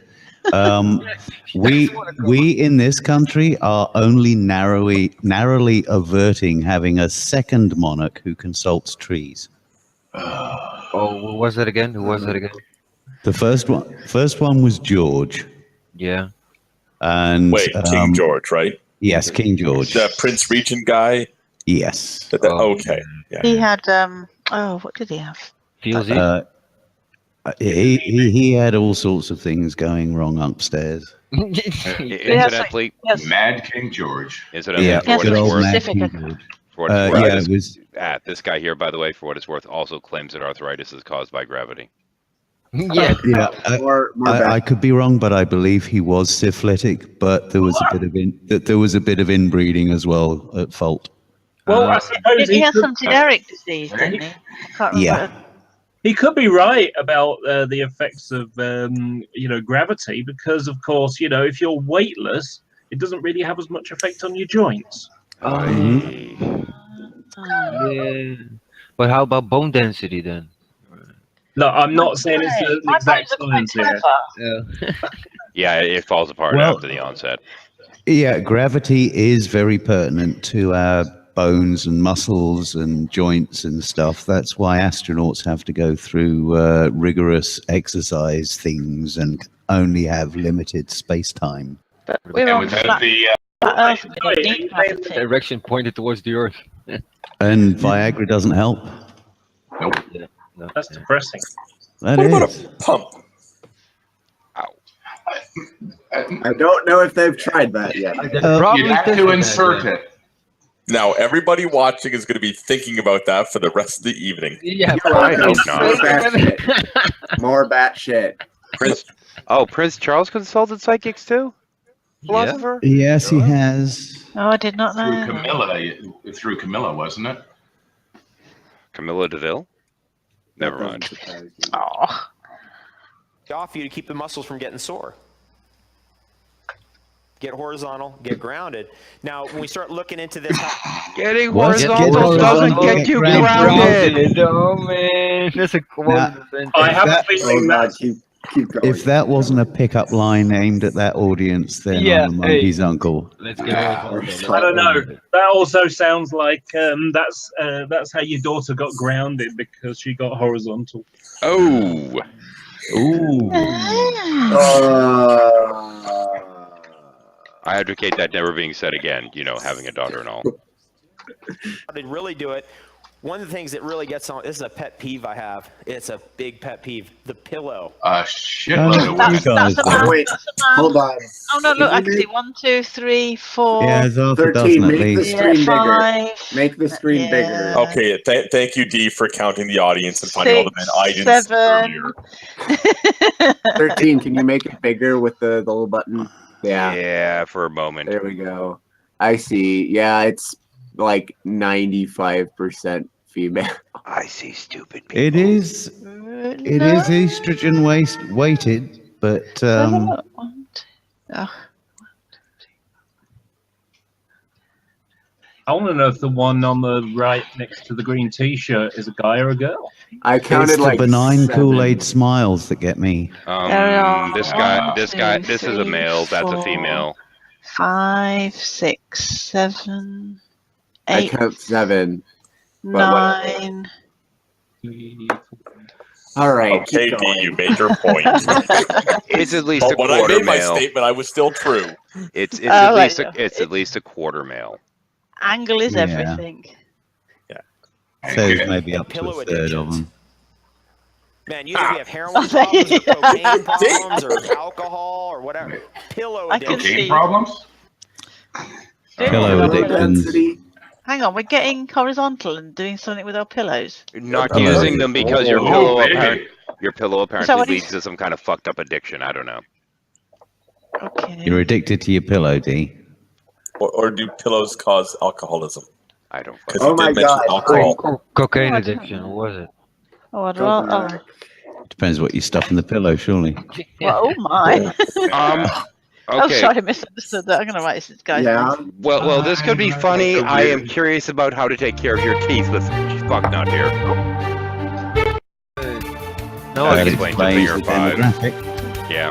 [SPEAKER 7] We in this country are only narrowly averting having a second monarch who consults trees.
[SPEAKER 10] Oh, who was that again?
[SPEAKER 7] The first one was George.
[SPEAKER 10] Yeah.
[SPEAKER 7] And
[SPEAKER 8] Wait, King George, right?
[SPEAKER 7] Yes, King George.
[SPEAKER 8] The Prince Regent guy?
[SPEAKER 7] Yes.
[SPEAKER 8] Okay. Yeah.
[SPEAKER 3] He had what did he have?
[SPEAKER 7] He had all sorts of things going wrong upstairs.
[SPEAKER 4] Incidentally,
[SPEAKER 6] Mad King George.
[SPEAKER 4] Incidentally,
[SPEAKER 7] Yeah,
[SPEAKER 4] for what
[SPEAKER 7] good
[SPEAKER 4] it's
[SPEAKER 7] old
[SPEAKER 4] worth,
[SPEAKER 7] Mad King George.
[SPEAKER 4] for what it's worth,
[SPEAKER 7] Yeah, it was.
[SPEAKER 4] this guy here, by the way, for what it's worth, also claims that arthritis is caused by gravity.
[SPEAKER 10] Yeah.
[SPEAKER 7] I could be wrong, but I believe he was syphilitic. But there was a bit of inbreeding as well at fault.
[SPEAKER 9] Well, I suppose
[SPEAKER 3] He has some generic disease, didn't he? I can't remember.
[SPEAKER 7] Yeah.
[SPEAKER 9] He could be right about the effects of gravity, because of course, if you're weightless, it doesn't really have as much effect on your joints.
[SPEAKER 10] Yeah. But how about bone density then?
[SPEAKER 9] No, I'm not saying it's the exact science here.
[SPEAKER 4] Yeah, it falls apart
[SPEAKER 7] Well-
[SPEAKER 4] after the onset.
[SPEAKER 7] Yeah, gravity is very pertinent to our bones and muscles and joints and stuff. That's why astronauts have to go through rigorous exercise things and only have limited space time.
[SPEAKER 3] But we're on
[SPEAKER 6] without the
[SPEAKER 3] Earth, we don't need gravity.
[SPEAKER 10] Direction pointed towards the Earth.
[SPEAKER 7] And Viagra doesn't help.
[SPEAKER 6] nope.
[SPEAKER 9] That's depressing.
[SPEAKER 7] That
[SPEAKER 8] What about
[SPEAKER 7] is.
[SPEAKER 8] a pump?
[SPEAKER 1] I don't know if they've tried that yet.
[SPEAKER 6] You have to insert it.
[SPEAKER 8] Now, everybody watching is going to be thinking about that for the rest of the evening.
[SPEAKER 10] Yeah,
[SPEAKER 4] I hope
[SPEAKER 1] More
[SPEAKER 4] not.
[SPEAKER 1] batshit. More batshit.
[SPEAKER 4] Prince Charles consulted psychics too? Philosopher?
[SPEAKER 7] Yes, he has.
[SPEAKER 3] Oh, I did not
[SPEAKER 6] Through
[SPEAKER 3] know.
[SPEAKER 6] Camilla, wasn't it?
[SPEAKER 4] Camilla DeVille? Never mind.
[SPEAKER 3] Oh.
[SPEAKER 11] Off you to keep the muscles from getting sore. Get horizontal, get grounded. Now, when we start looking into this,
[SPEAKER 4] Getting
[SPEAKER 7] What?
[SPEAKER 4] horizontal doesn't get you grounded.
[SPEAKER 10] Oh man, that's a quote.
[SPEAKER 9] I have a
[SPEAKER 1] Oh
[SPEAKER 9] feeling
[SPEAKER 1] God,
[SPEAKER 9] that's
[SPEAKER 1] keep Keep going.
[SPEAKER 7] If that wasn't a pickup line aimed at that audience, then
[SPEAKER 10] Yeah,
[SPEAKER 7] I'm a monkey's uncle.
[SPEAKER 10] Let's get it.
[SPEAKER 9] I don't know. That also sounds like that's how your daughter got grounded because she got horizontal.
[SPEAKER 4] Oh.
[SPEAKER 7] Ooh.
[SPEAKER 4] I advocate that never being said again, having a daughter and all.
[SPEAKER 11] To really do it, one of the things that really gets on, this is a pet peeve I have. It's a big pet peeve. The pillow.
[SPEAKER 6] Shit.
[SPEAKER 7] You guys.
[SPEAKER 3] That's a man.
[SPEAKER 1] Wait,
[SPEAKER 3] That's a man.
[SPEAKER 1] hold on.
[SPEAKER 3] Oh no! Look, I can see 1, 2, 3, 4.
[SPEAKER 7] Yeah, there's half a
[SPEAKER 1] 13.
[SPEAKER 7] dozen at
[SPEAKER 1] Make the
[SPEAKER 7] least.
[SPEAKER 1] screen bigger.
[SPEAKER 3] 5.
[SPEAKER 1] Make the screen
[SPEAKER 3] Yeah.
[SPEAKER 1] bigger.
[SPEAKER 8] Okay, thank you, D, for counting the audience and finding all the men I didn't see
[SPEAKER 3] 7.
[SPEAKER 8] earlier.
[SPEAKER 1] 13. Can you make it bigger with the little button?
[SPEAKER 4] Yeah, for a moment.
[SPEAKER 1] There we go. I see. Yeah, it's like 95% female.
[SPEAKER 4] I see stupid people.
[SPEAKER 7] It is estrogen weighted, but
[SPEAKER 9] I want to know if the one on the right next to the green T-shirt is a guy or a girl.
[SPEAKER 1] I counted
[SPEAKER 7] it's the
[SPEAKER 1] like
[SPEAKER 7] benign
[SPEAKER 1] 7.
[SPEAKER 7] Kool-Aid smiles that get me.
[SPEAKER 4] This guy, this is a male. That's a female.
[SPEAKER 3] 5, 6, 7,
[SPEAKER 1] I
[SPEAKER 3] 8,
[SPEAKER 1] count 7.
[SPEAKER 3] 9.
[SPEAKER 1] All right.
[SPEAKER 8] Okay,
[SPEAKER 1] keep
[SPEAKER 8] D,
[SPEAKER 1] going.
[SPEAKER 8] you made your point.
[SPEAKER 4] It's at least
[SPEAKER 8] But
[SPEAKER 4] a
[SPEAKER 8] when I
[SPEAKER 4] quarter
[SPEAKER 8] made my
[SPEAKER 4] male.
[SPEAKER 8] statement, I was still true.
[SPEAKER 4] It's
[SPEAKER 3] Oh,
[SPEAKER 4] at
[SPEAKER 3] right,
[SPEAKER 4] least
[SPEAKER 3] yeah.
[SPEAKER 4] it's at least a quarter male.
[SPEAKER 3] Angle is
[SPEAKER 7] Yeah.
[SPEAKER 3] everything.
[SPEAKER 7] So there's maybe up to
[SPEAKER 11] Pillow
[SPEAKER 7] a third of them.
[SPEAKER 11] Man, you think we have heroin problems or cocaine problems or alcohol or whatever. Pillow
[SPEAKER 3] I can
[SPEAKER 11] addiction.
[SPEAKER 3] see.
[SPEAKER 6] Problems?
[SPEAKER 7] Pillow addictions.
[SPEAKER 1] Density.
[SPEAKER 3] Hang on, we're getting horizontal and doing something with our pillows.
[SPEAKER 4] Not
[SPEAKER 7] Oh,
[SPEAKER 4] using them because your
[SPEAKER 6] oh,
[SPEAKER 4] pillow
[SPEAKER 6] baby.
[SPEAKER 4] apparently
[SPEAKER 3] what
[SPEAKER 4] leads to some kind of fucked up addiction. I don't know.
[SPEAKER 3] Okay.
[SPEAKER 7] You're addicted to your pillow, D.
[SPEAKER 8] Or do pillows cause alcoholism?
[SPEAKER 4] I don't.
[SPEAKER 8] Because
[SPEAKER 1] Oh
[SPEAKER 8] you
[SPEAKER 1] my
[SPEAKER 8] did mention
[SPEAKER 1] God.
[SPEAKER 8] alcohol.
[SPEAKER 10] Cocaine addiction, or was it?
[SPEAKER 3] Oh, I'd
[SPEAKER 1] Go
[SPEAKER 3] rather.
[SPEAKER 1] back.
[SPEAKER 7] Depends what you stuff in the pillow, surely.
[SPEAKER 3] Oh my. Oh,
[SPEAKER 4] Okay.
[SPEAKER 3] sorry, I misunderstood that. I'm going to write this guy's
[SPEAKER 1] Yeah.
[SPEAKER 3] name.
[SPEAKER 4] Well, this could be funny. I am curious about how to take care of your teeth with fuck not here.
[SPEAKER 10] No,
[SPEAKER 4] I
[SPEAKER 7] That
[SPEAKER 4] explained to
[SPEAKER 7] explains
[SPEAKER 4] Figure
[SPEAKER 7] the
[SPEAKER 4] 5.
[SPEAKER 7] demographic.
[SPEAKER 4] Yeah.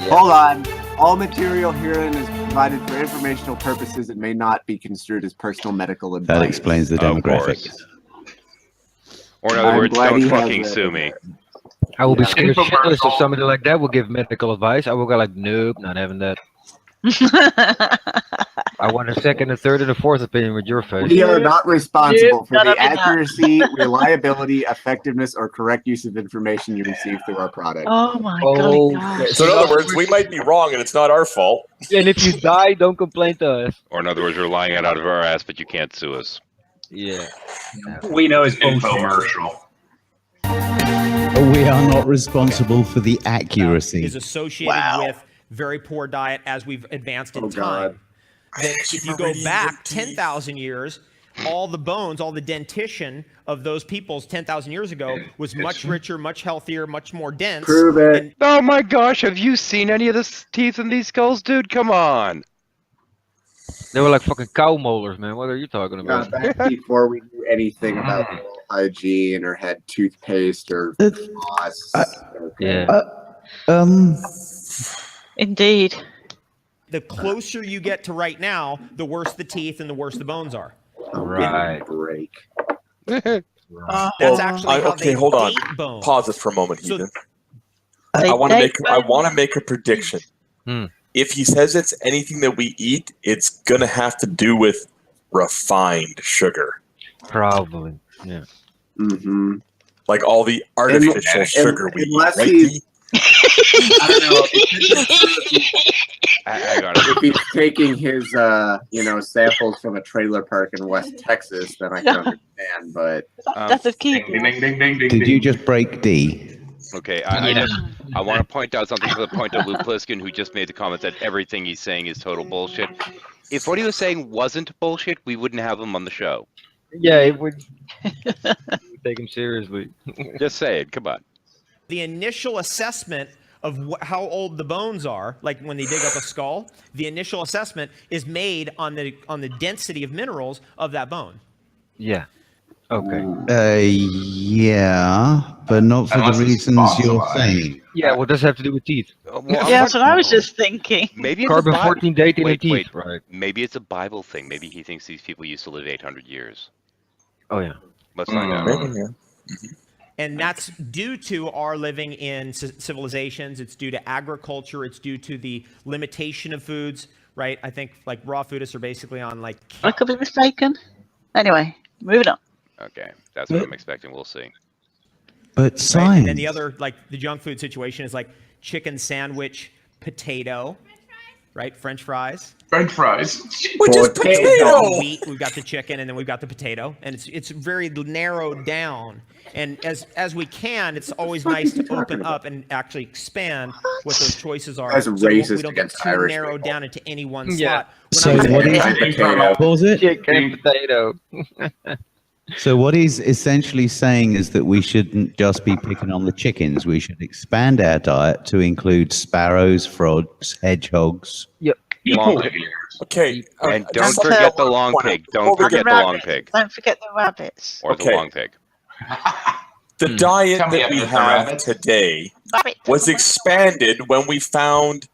[SPEAKER 1] Hold on. All material herein is provided for informational purposes and may not be construed as personal medical advice.
[SPEAKER 7] That explains the
[SPEAKER 4] Of
[SPEAKER 7] demographic.
[SPEAKER 4] course. Or in other
[SPEAKER 1] I'm
[SPEAKER 4] words,
[SPEAKER 1] glad
[SPEAKER 4] don't
[SPEAKER 1] he has
[SPEAKER 4] fucking
[SPEAKER 1] it.
[SPEAKER 4] sue me.
[SPEAKER 10] I will be scared
[SPEAKER 6] Infomercial.
[SPEAKER 10] shitless if somebody like that will give medical advice. I will go like, nope, not having that. I want a second, a third, and a fourth opinion with your face.
[SPEAKER 1] We are not responsible for
[SPEAKER 3] None
[SPEAKER 1] the
[SPEAKER 3] of that.
[SPEAKER 1] accuracy, reliability, effectiveness, or correct use of information you receive through our product.
[SPEAKER 3] Oh my
[SPEAKER 10] Oh,
[SPEAKER 3] god.
[SPEAKER 8] So in other words, we might be wrong and it's not our fault.
[SPEAKER 10] And if you die, don't complain to us.
[SPEAKER 4] Or in other words, you're lying it out of our ass, but you can't sue us.
[SPEAKER 10] Yeah.
[SPEAKER 9] We know it's bullshit.
[SPEAKER 6] Infomercial.
[SPEAKER 7] We are not responsible for the accuracy.
[SPEAKER 11] Is associated
[SPEAKER 1] Wow.
[SPEAKER 11] with very poor diet as we've advanced in
[SPEAKER 1] Oh,
[SPEAKER 11] time.
[SPEAKER 1] God.
[SPEAKER 11] That if you go back 10,000 years, all the bones, all the dentition of those peoples 10,000 years ago was much richer, much healthier, much more dense.
[SPEAKER 1] Prove it.
[SPEAKER 11] And
[SPEAKER 4] Oh my gosh, have you seen any of the teeth in these skulls, dude? Come on.
[SPEAKER 10] They were like fucking cow molars, man. What are you talking
[SPEAKER 1] Yeah,
[SPEAKER 10] about?
[SPEAKER 1] back before we knew anything about oral hygiene or had toothpaste or floss.
[SPEAKER 10] Yeah.
[SPEAKER 3] Indeed.
[SPEAKER 11] the closer you get to right now, the worse the teeth and the worse the bones are.
[SPEAKER 10] Right.
[SPEAKER 1] Break.
[SPEAKER 11] That's
[SPEAKER 8] Well,
[SPEAKER 11] actually how
[SPEAKER 8] okay,
[SPEAKER 11] they
[SPEAKER 8] hold on.
[SPEAKER 11] date bones.
[SPEAKER 8] Pause it for a moment,
[SPEAKER 11] So-
[SPEAKER 8] Ethan.
[SPEAKER 3] They
[SPEAKER 8] I want to
[SPEAKER 3] date
[SPEAKER 8] make I
[SPEAKER 3] bones?
[SPEAKER 8] want to make a prediction.
[SPEAKER 10] Hmm.
[SPEAKER 8] If he says it's anything that we eat, it's gonna have to do with refined sugar,
[SPEAKER 10] Probably. Yeah.
[SPEAKER 1] Mm-hmm.
[SPEAKER 8] like all the artificial sugar we eat.
[SPEAKER 1] unless
[SPEAKER 8] Right,
[SPEAKER 1] he's-
[SPEAKER 8] Dee?
[SPEAKER 1] I don't know.
[SPEAKER 4] I got it.
[SPEAKER 1] If he's taking his, samples from a trailer park in West Texas, then I can understand. But
[SPEAKER 3] That's a key.
[SPEAKER 6] Ding, ding, ding, ding, ding,
[SPEAKER 7] Did
[SPEAKER 6] ding.
[SPEAKER 7] you just break D?
[SPEAKER 4] Okay, I want to point out something to the point of Lou Pliskin, who just made the comment that everything he's saying is total bullshit. If what he was saying wasn't bullshit, we wouldn't have him on the show.
[SPEAKER 10] Yeah, it would take him seriously.
[SPEAKER 4] Just say it. Come on.
[SPEAKER 11] The initial assessment of how old the bones are, like when they dig up a skull, the initial assessment is made on the density of minerals of that bone.
[SPEAKER 10] Yeah. Okay.
[SPEAKER 7] Yeah, but not for
[SPEAKER 6] Unless
[SPEAKER 7] the
[SPEAKER 6] it's
[SPEAKER 7] reasons you're
[SPEAKER 6] fossilized.
[SPEAKER 7] saying.
[SPEAKER 10] Yeah, what does it have to do with teeth?
[SPEAKER 4] Well,
[SPEAKER 3] Yeah, that's what I was just thinking.
[SPEAKER 4] Maybe it's
[SPEAKER 10] Carbon
[SPEAKER 4] a Bi-
[SPEAKER 10] 14 dating
[SPEAKER 4] wait,
[SPEAKER 10] in
[SPEAKER 4] wait.
[SPEAKER 10] teeth, right?
[SPEAKER 4] Maybe it's a Bible thing. Maybe he thinks these people used to live 800 years.
[SPEAKER 10] Oh yeah.
[SPEAKER 4] Let's find out.
[SPEAKER 8] Maybe, yeah.
[SPEAKER 11] And that's due to our living in civilizations. It's due to agriculture. It's due to the limitation of foods, right? I think like raw foodists are basically on like.
[SPEAKER 3] I could be mistaken. Anyway, moving on.
[SPEAKER 4] Okay, that's what I'm expecting. We'll see.
[SPEAKER 7] But
[SPEAKER 11] Right?
[SPEAKER 7] science.
[SPEAKER 11] And then the other, like the junk food situation is like chicken sandwich, potato, right? French fries.
[SPEAKER 6] French fries.
[SPEAKER 8] Which is
[SPEAKER 11] We've got the
[SPEAKER 8] potato.
[SPEAKER 11] wheat, we've got the chicken, and then we've got the potato, and it's very narrowed down. And as we can, it's always nice to open up and actually expand what those choices are.
[SPEAKER 1] That's
[SPEAKER 11] so
[SPEAKER 1] racist
[SPEAKER 11] we don't get
[SPEAKER 1] against
[SPEAKER 11] too
[SPEAKER 1] Irish
[SPEAKER 11] narrowed
[SPEAKER 1] people.
[SPEAKER 11] down into any one
[SPEAKER 10] Yeah.
[SPEAKER 11] slot.
[SPEAKER 7] So
[SPEAKER 11] We're not
[SPEAKER 7] what
[SPEAKER 11] gonna-
[SPEAKER 7] is what was it?
[SPEAKER 10] Chicken potato.
[SPEAKER 7] So what he's essentially saying is that we shouldn't just be picking on the chickens. We should expand our diet to include sparrows, frogs, hedgehogs.
[SPEAKER 4] Long
[SPEAKER 9] People.
[SPEAKER 4] pig.
[SPEAKER 8] Okay.
[SPEAKER 4] And don't
[SPEAKER 3] Just
[SPEAKER 4] forget the long pig. Don't
[SPEAKER 8] Before we
[SPEAKER 4] forget
[SPEAKER 3] the
[SPEAKER 4] the long
[SPEAKER 3] rabbits.
[SPEAKER 4] pig.
[SPEAKER 3] Don't forget the rabbits.
[SPEAKER 4] Or the
[SPEAKER 8] Okay.
[SPEAKER 4] long pig.
[SPEAKER 8] The diet
[SPEAKER 6] Tell me
[SPEAKER 8] that we
[SPEAKER 6] about the
[SPEAKER 8] have
[SPEAKER 6] rabbits.
[SPEAKER 8] today
[SPEAKER 3] Rabbit.
[SPEAKER 8] was expanded when we found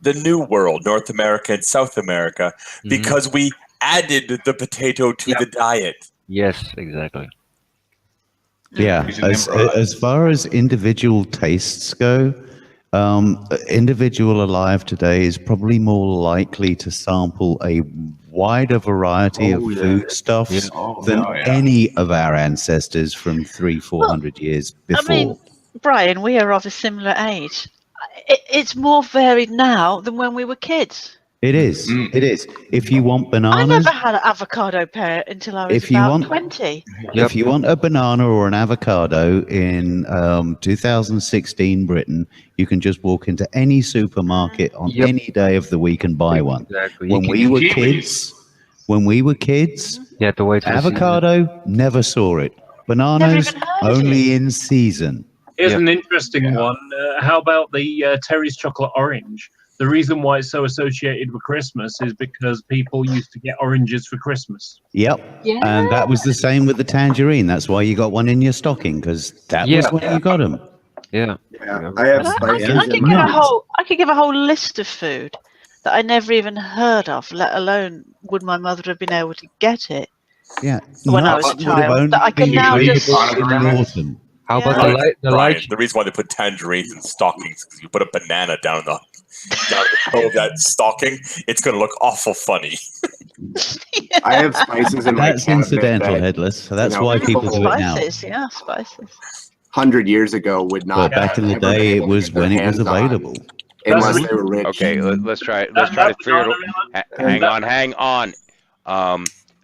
[SPEAKER 8] the New World, North America and South America, because we added the potato to the diet.
[SPEAKER 10] Yes, exactly.
[SPEAKER 7] Yeah,
[SPEAKER 6] He's an
[SPEAKER 7] as,
[SPEAKER 6] emperor.
[SPEAKER 7] as far as individual tastes go, individual alive today is probably more likely to sample a wider variety of foodstuffs
[SPEAKER 6] Oh,
[SPEAKER 7] than
[SPEAKER 6] yeah.
[SPEAKER 7] any of our ancestors from 300-400 years before.
[SPEAKER 3] I mean, Brian, we are of a similar age. It's more varied now than when we were kids.
[SPEAKER 7] It is. It is. If you want
[SPEAKER 3] I
[SPEAKER 7] bananas,
[SPEAKER 3] never had an avocado pear until I was
[SPEAKER 7] If you
[SPEAKER 3] about
[SPEAKER 7] want-
[SPEAKER 3] 20.
[SPEAKER 7] if you want a banana or an avocado in 2016 Britain, you can just walk into any supermarket on
[SPEAKER 10] Yep.
[SPEAKER 7] any day of the week and buy one.
[SPEAKER 10] Exactly.
[SPEAKER 7] When
[SPEAKER 10] You
[SPEAKER 7] we were
[SPEAKER 6] Kiwis.
[SPEAKER 7] kids,
[SPEAKER 10] have to wait for the season.
[SPEAKER 7] avocado, never saw it. Bananas,
[SPEAKER 3] even heard
[SPEAKER 7] only in season.
[SPEAKER 9] Here's
[SPEAKER 10] Yeah.
[SPEAKER 9] an interesting one. How about the Terry's chocolate orange? The reason why it's so associated with Christmas is because people used to get oranges for Christmas.
[SPEAKER 7] Yep.
[SPEAKER 3] Yeah.
[SPEAKER 7] And that was the same with the tangerine. That's why you got one in your stocking, because that was
[SPEAKER 10] Yeah.
[SPEAKER 7] when you got them.
[SPEAKER 10] Yeah.
[SPEAKER 1] Yeah, I have
[SPEAKER 3] I
[SPEAKER 1] spices
[SPEAKER 3] could
[SPEAKER 1] in
[SPEAKER 3] give
[SPEAKER 1] my
[SPEAKER 3] I could give a whole list of food that I never even heard of, let alone would my mother have been able to get it.
[SPEAKER 7] Yeah.
[SPEAKER 3] When I was a
[SPEAKER 7] Nuts would have
[SPEAKER 3] child,
[SPEAKER 7] only
[SPEAKER 3] that I can
[SPEAKER 7] been
[SPEAKER 3] now just-
[SPEAKER 7] available in the autumn.
[SPEAKER 10] How about
[SPEAKER 3] Yeah.
[SPEAKER 10] the
[SPEAKER 8] Brian,
[SPEAKER 10] light?
[SPEAKER 8] the reason why they put tangerines in stockings is because you put a banana down the toe of that stocking, it's going to look awful funny.
[SPEAKER 1] I have spices in my
[SPEAKER 7] That's
[SPEAKER 1] cabinet
[SPEAKER 7] incidental,
[SPEAKER 1] that,
[SPEAKER 7] Headless. So that's
[SPEAKER 1] you know,
[SPEAKER 7] why people do it now.
[SPEAKER 3] Spices, yeah, spices.
[SPEAKER 1] 100 years ago would not.
[SPEAKER 7] But back in the
[SPEAKER 1] have ever been
[SPEAKER 7] day, it
[SPEAKER 1] able to
[SPEAKER 7] was
[SPEAKER 1] get their
[SPEAKER 7] when it was
[SPEAKER 1] hands on,
[SPEAKER 7] available.
[SPEAKER 1] unless they were rich.
[SPEAKER 4] Okay, let's try. Let's try to figure it. Hang on.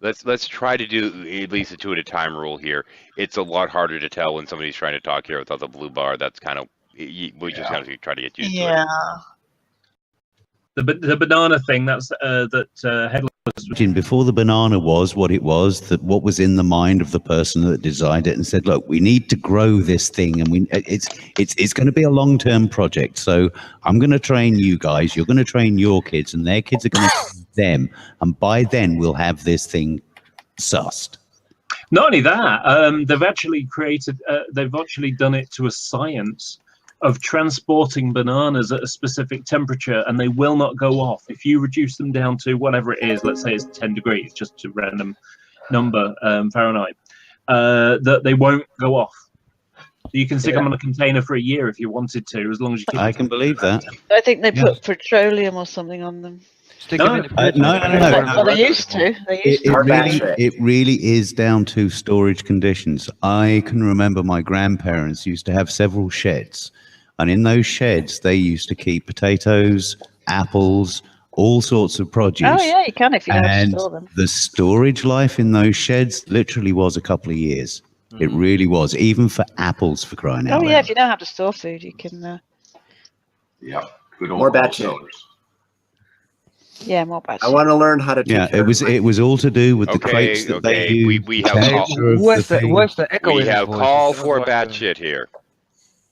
[SPEAKER 4] Let's try to do at least a 2 at a time rule here. It's a lot harder to tell when somebody's trying to talk here without the blue bar. That's kind of we just have to try to get used to
[SPEAKER 3] Yeah.
[SPEAKER 9] The banana thing, that's Headless.
[SPEAKER 7] Before the banana was what it was, that what was in the mind of the person that designed it and said, look, we need to grow this thing, and it's going to be a long-term project. So I'm going to train you guys, you're going to train your kids, and their kids are going to train them, and by then we'll have this thing sussed.
[SPEAKER 9] Not only that, they've actually done it to a science of transporting bananas at a specific temperature, and they will not go off. If you reduce them down to whatever it is, let's say it's 10 degrees, just a random number, Fahrenheit, that they won't go off. You can stick them on a container for a year if you wanted to, as long as you keep
[SPEAKER 7] I can believe that.
[SPEAKER 3] I think they
[SPEAKER 7] Yeah.
[SPEAKER 3] put petroleum or something on them.
[SPEAKER 10] Stick
[SPEAKER 9] No.
[SPEAKER 10] them in the fridge.
[SPEAKER 7] No.
[SPEAKER 3] Well, they used to. They used to.
[SPEAKER 7] It really is down to storage conditions. I can remember my grandparents used to have several sheds, and in those sheds they used to keep potatoes, apples, all sorts of produce.
[SPEAKER 3] Oh, yeah, you can if you know how to
[SPEAKER 7] And
[SPEAKER 3] store them.
[SPEAKER 7] the storage life in those sheds literally was a couple of years. It really was, even for apples, for crying
[SPEAKER 3] Oh,
[SPEAKER 7] out
[SPEAKER 3] yeah,
[SPEAKER 7] loud.
[SPEAKER 3] if you know how to store food, you can.
[SPEAKER 6] Yep. Good old
[SPEAKER 1] More batch
[SPEAKER 6] wholesalers.
[SPEAKER 3] Yeah, more batch.
[SPEAKER 1] I want to learn how to.
[SPEAKER 7] Yeah,
[SPEAKER 1] take
[SPEAKER 7] it was all to do with the crates that they
[SPEAKER 4] Okay,
[SPEAKER 7] used.
[SPEAKER 4] we have
[SPEAKER 7] texture of
[SPEAKER 10] What's the
[SPEAKER 7] thing.
[SPEAKER 10] what's the echo
[SPEAKER 4] we
[SPEAKER 10] in his
[SPEAKER 4] have
[SPEAKER 10] voice?
[SPEAKER 4] call
[SPEAKER 10] It sounds
[SPEAKER 4] for
[SPEAKER 10] like
[SPEAKER 4] bad
[SPEAKER 10] a-
[SPEAKER 4] shit here.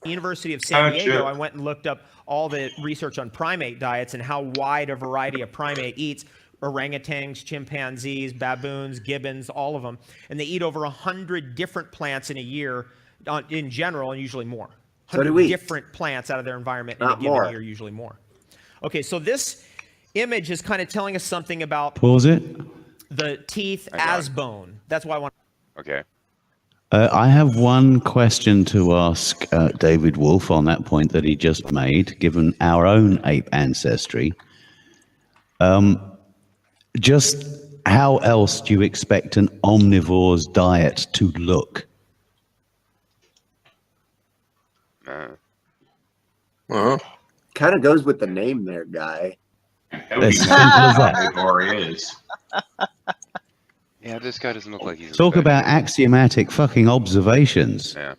[SPEAKER 11] University of San
[SPEAKER 6] Oh,
[SPEAKER 11] Diego,
[SPEAKER 6] sure.
[SPEAKER 11] I went and looked up all the research on primate diets and how wide a variety of primate eats. orangutans, chimpanzees, baboons, gibbons, all of them, and they eat over 100 different plants in a year, in general, and usually more.
[SPEAKER 1] So do
[SPEAKER 11] 100
[SPEAKER 1] we.
[SPEAKER 11] different plants out of their environment in a
[SPEAKER 1] Not
[SPEAKER 11] given
[SPEAKER 1] more.
[SPEAKER 11] year, usually more. Okay, so this image is kind of telling us something about
[SPEAKER 7] Pause it.
[SPEAKER 11] the teeth as bone. That's why I want.
[SPEAKER 4] Okay.
[SPEAKER 7] I have one question to ask David Wolf on that point that he just made, given our own ape ancestry. Just how else do you expect an omnivore's diet to look?
[SPEAKER 1] Kind of goes with the name there, guy.
[SPEAKER 7] As simple as that.
[SPEAKER 6] is.
[SPEAKER 4] Yeah, this guy doesn't look like he's.
[SPEAKER 7] Talk about axiomatic fucking observations.
[SPEAKER 4] Yeah.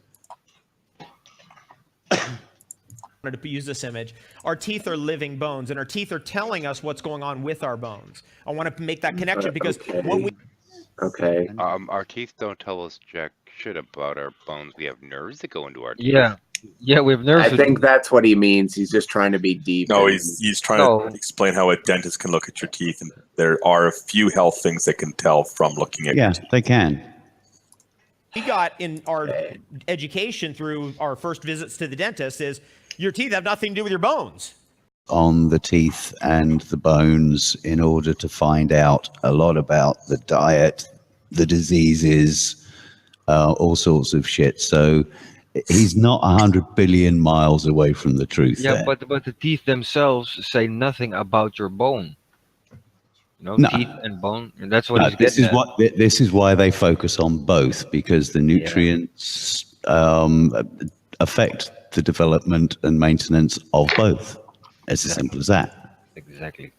[SPEAKER 11] Wanted to use this image. Our teeth are living bones, and our teeth are telling us what's going on with our bones. I want to make that connection because what we.
[SPEAKER 1] Okay.
[SPEAKER 4] Our teeth don't tell us jack shit about our bones. We have nerves that go into our teeth.
[SPEAKER 10] Yeah, we have nerves.
[SPEAKER 1] I think that's what he means. He's just trying to be deep.
[SPEAKER 8] No,
[SPEAKER 1] and-
[SPEAKER 8] he's trying to explain how a dentist can look at your teeth, and there are a few health things they can tell from looking at.
[SPEAKER 7] Yeah, they can.
[SPEAKER 11] We got in our education through our first visits to the dentist is your teeth have nothing to do with your bones.
[SPEAKER 7] On the teeth and the bones in order to find out a lot about the diet, the diseases, all sorts of shit. So he's not 100 billion miles away from the truth.
[SPEAKER 10] Yeah,
[SPEAKER 7] there.
[SPEAKER 10] but the teeth themselves say nothing about your bone. No, teeth and bone, and that's what
[SPEAKER 7] No,
[SPEAKER 10] he's
[SPEAKER 7] this
[SPEAKER 10] getting
[SPEAKER 7] is
[SPEAKER 10] at.
[SPEAKER 7] what this is why they focus on both, because the nutrients affect the development and maintenance of both. It's as simple as that.
[SPEAKER 10] Exactly.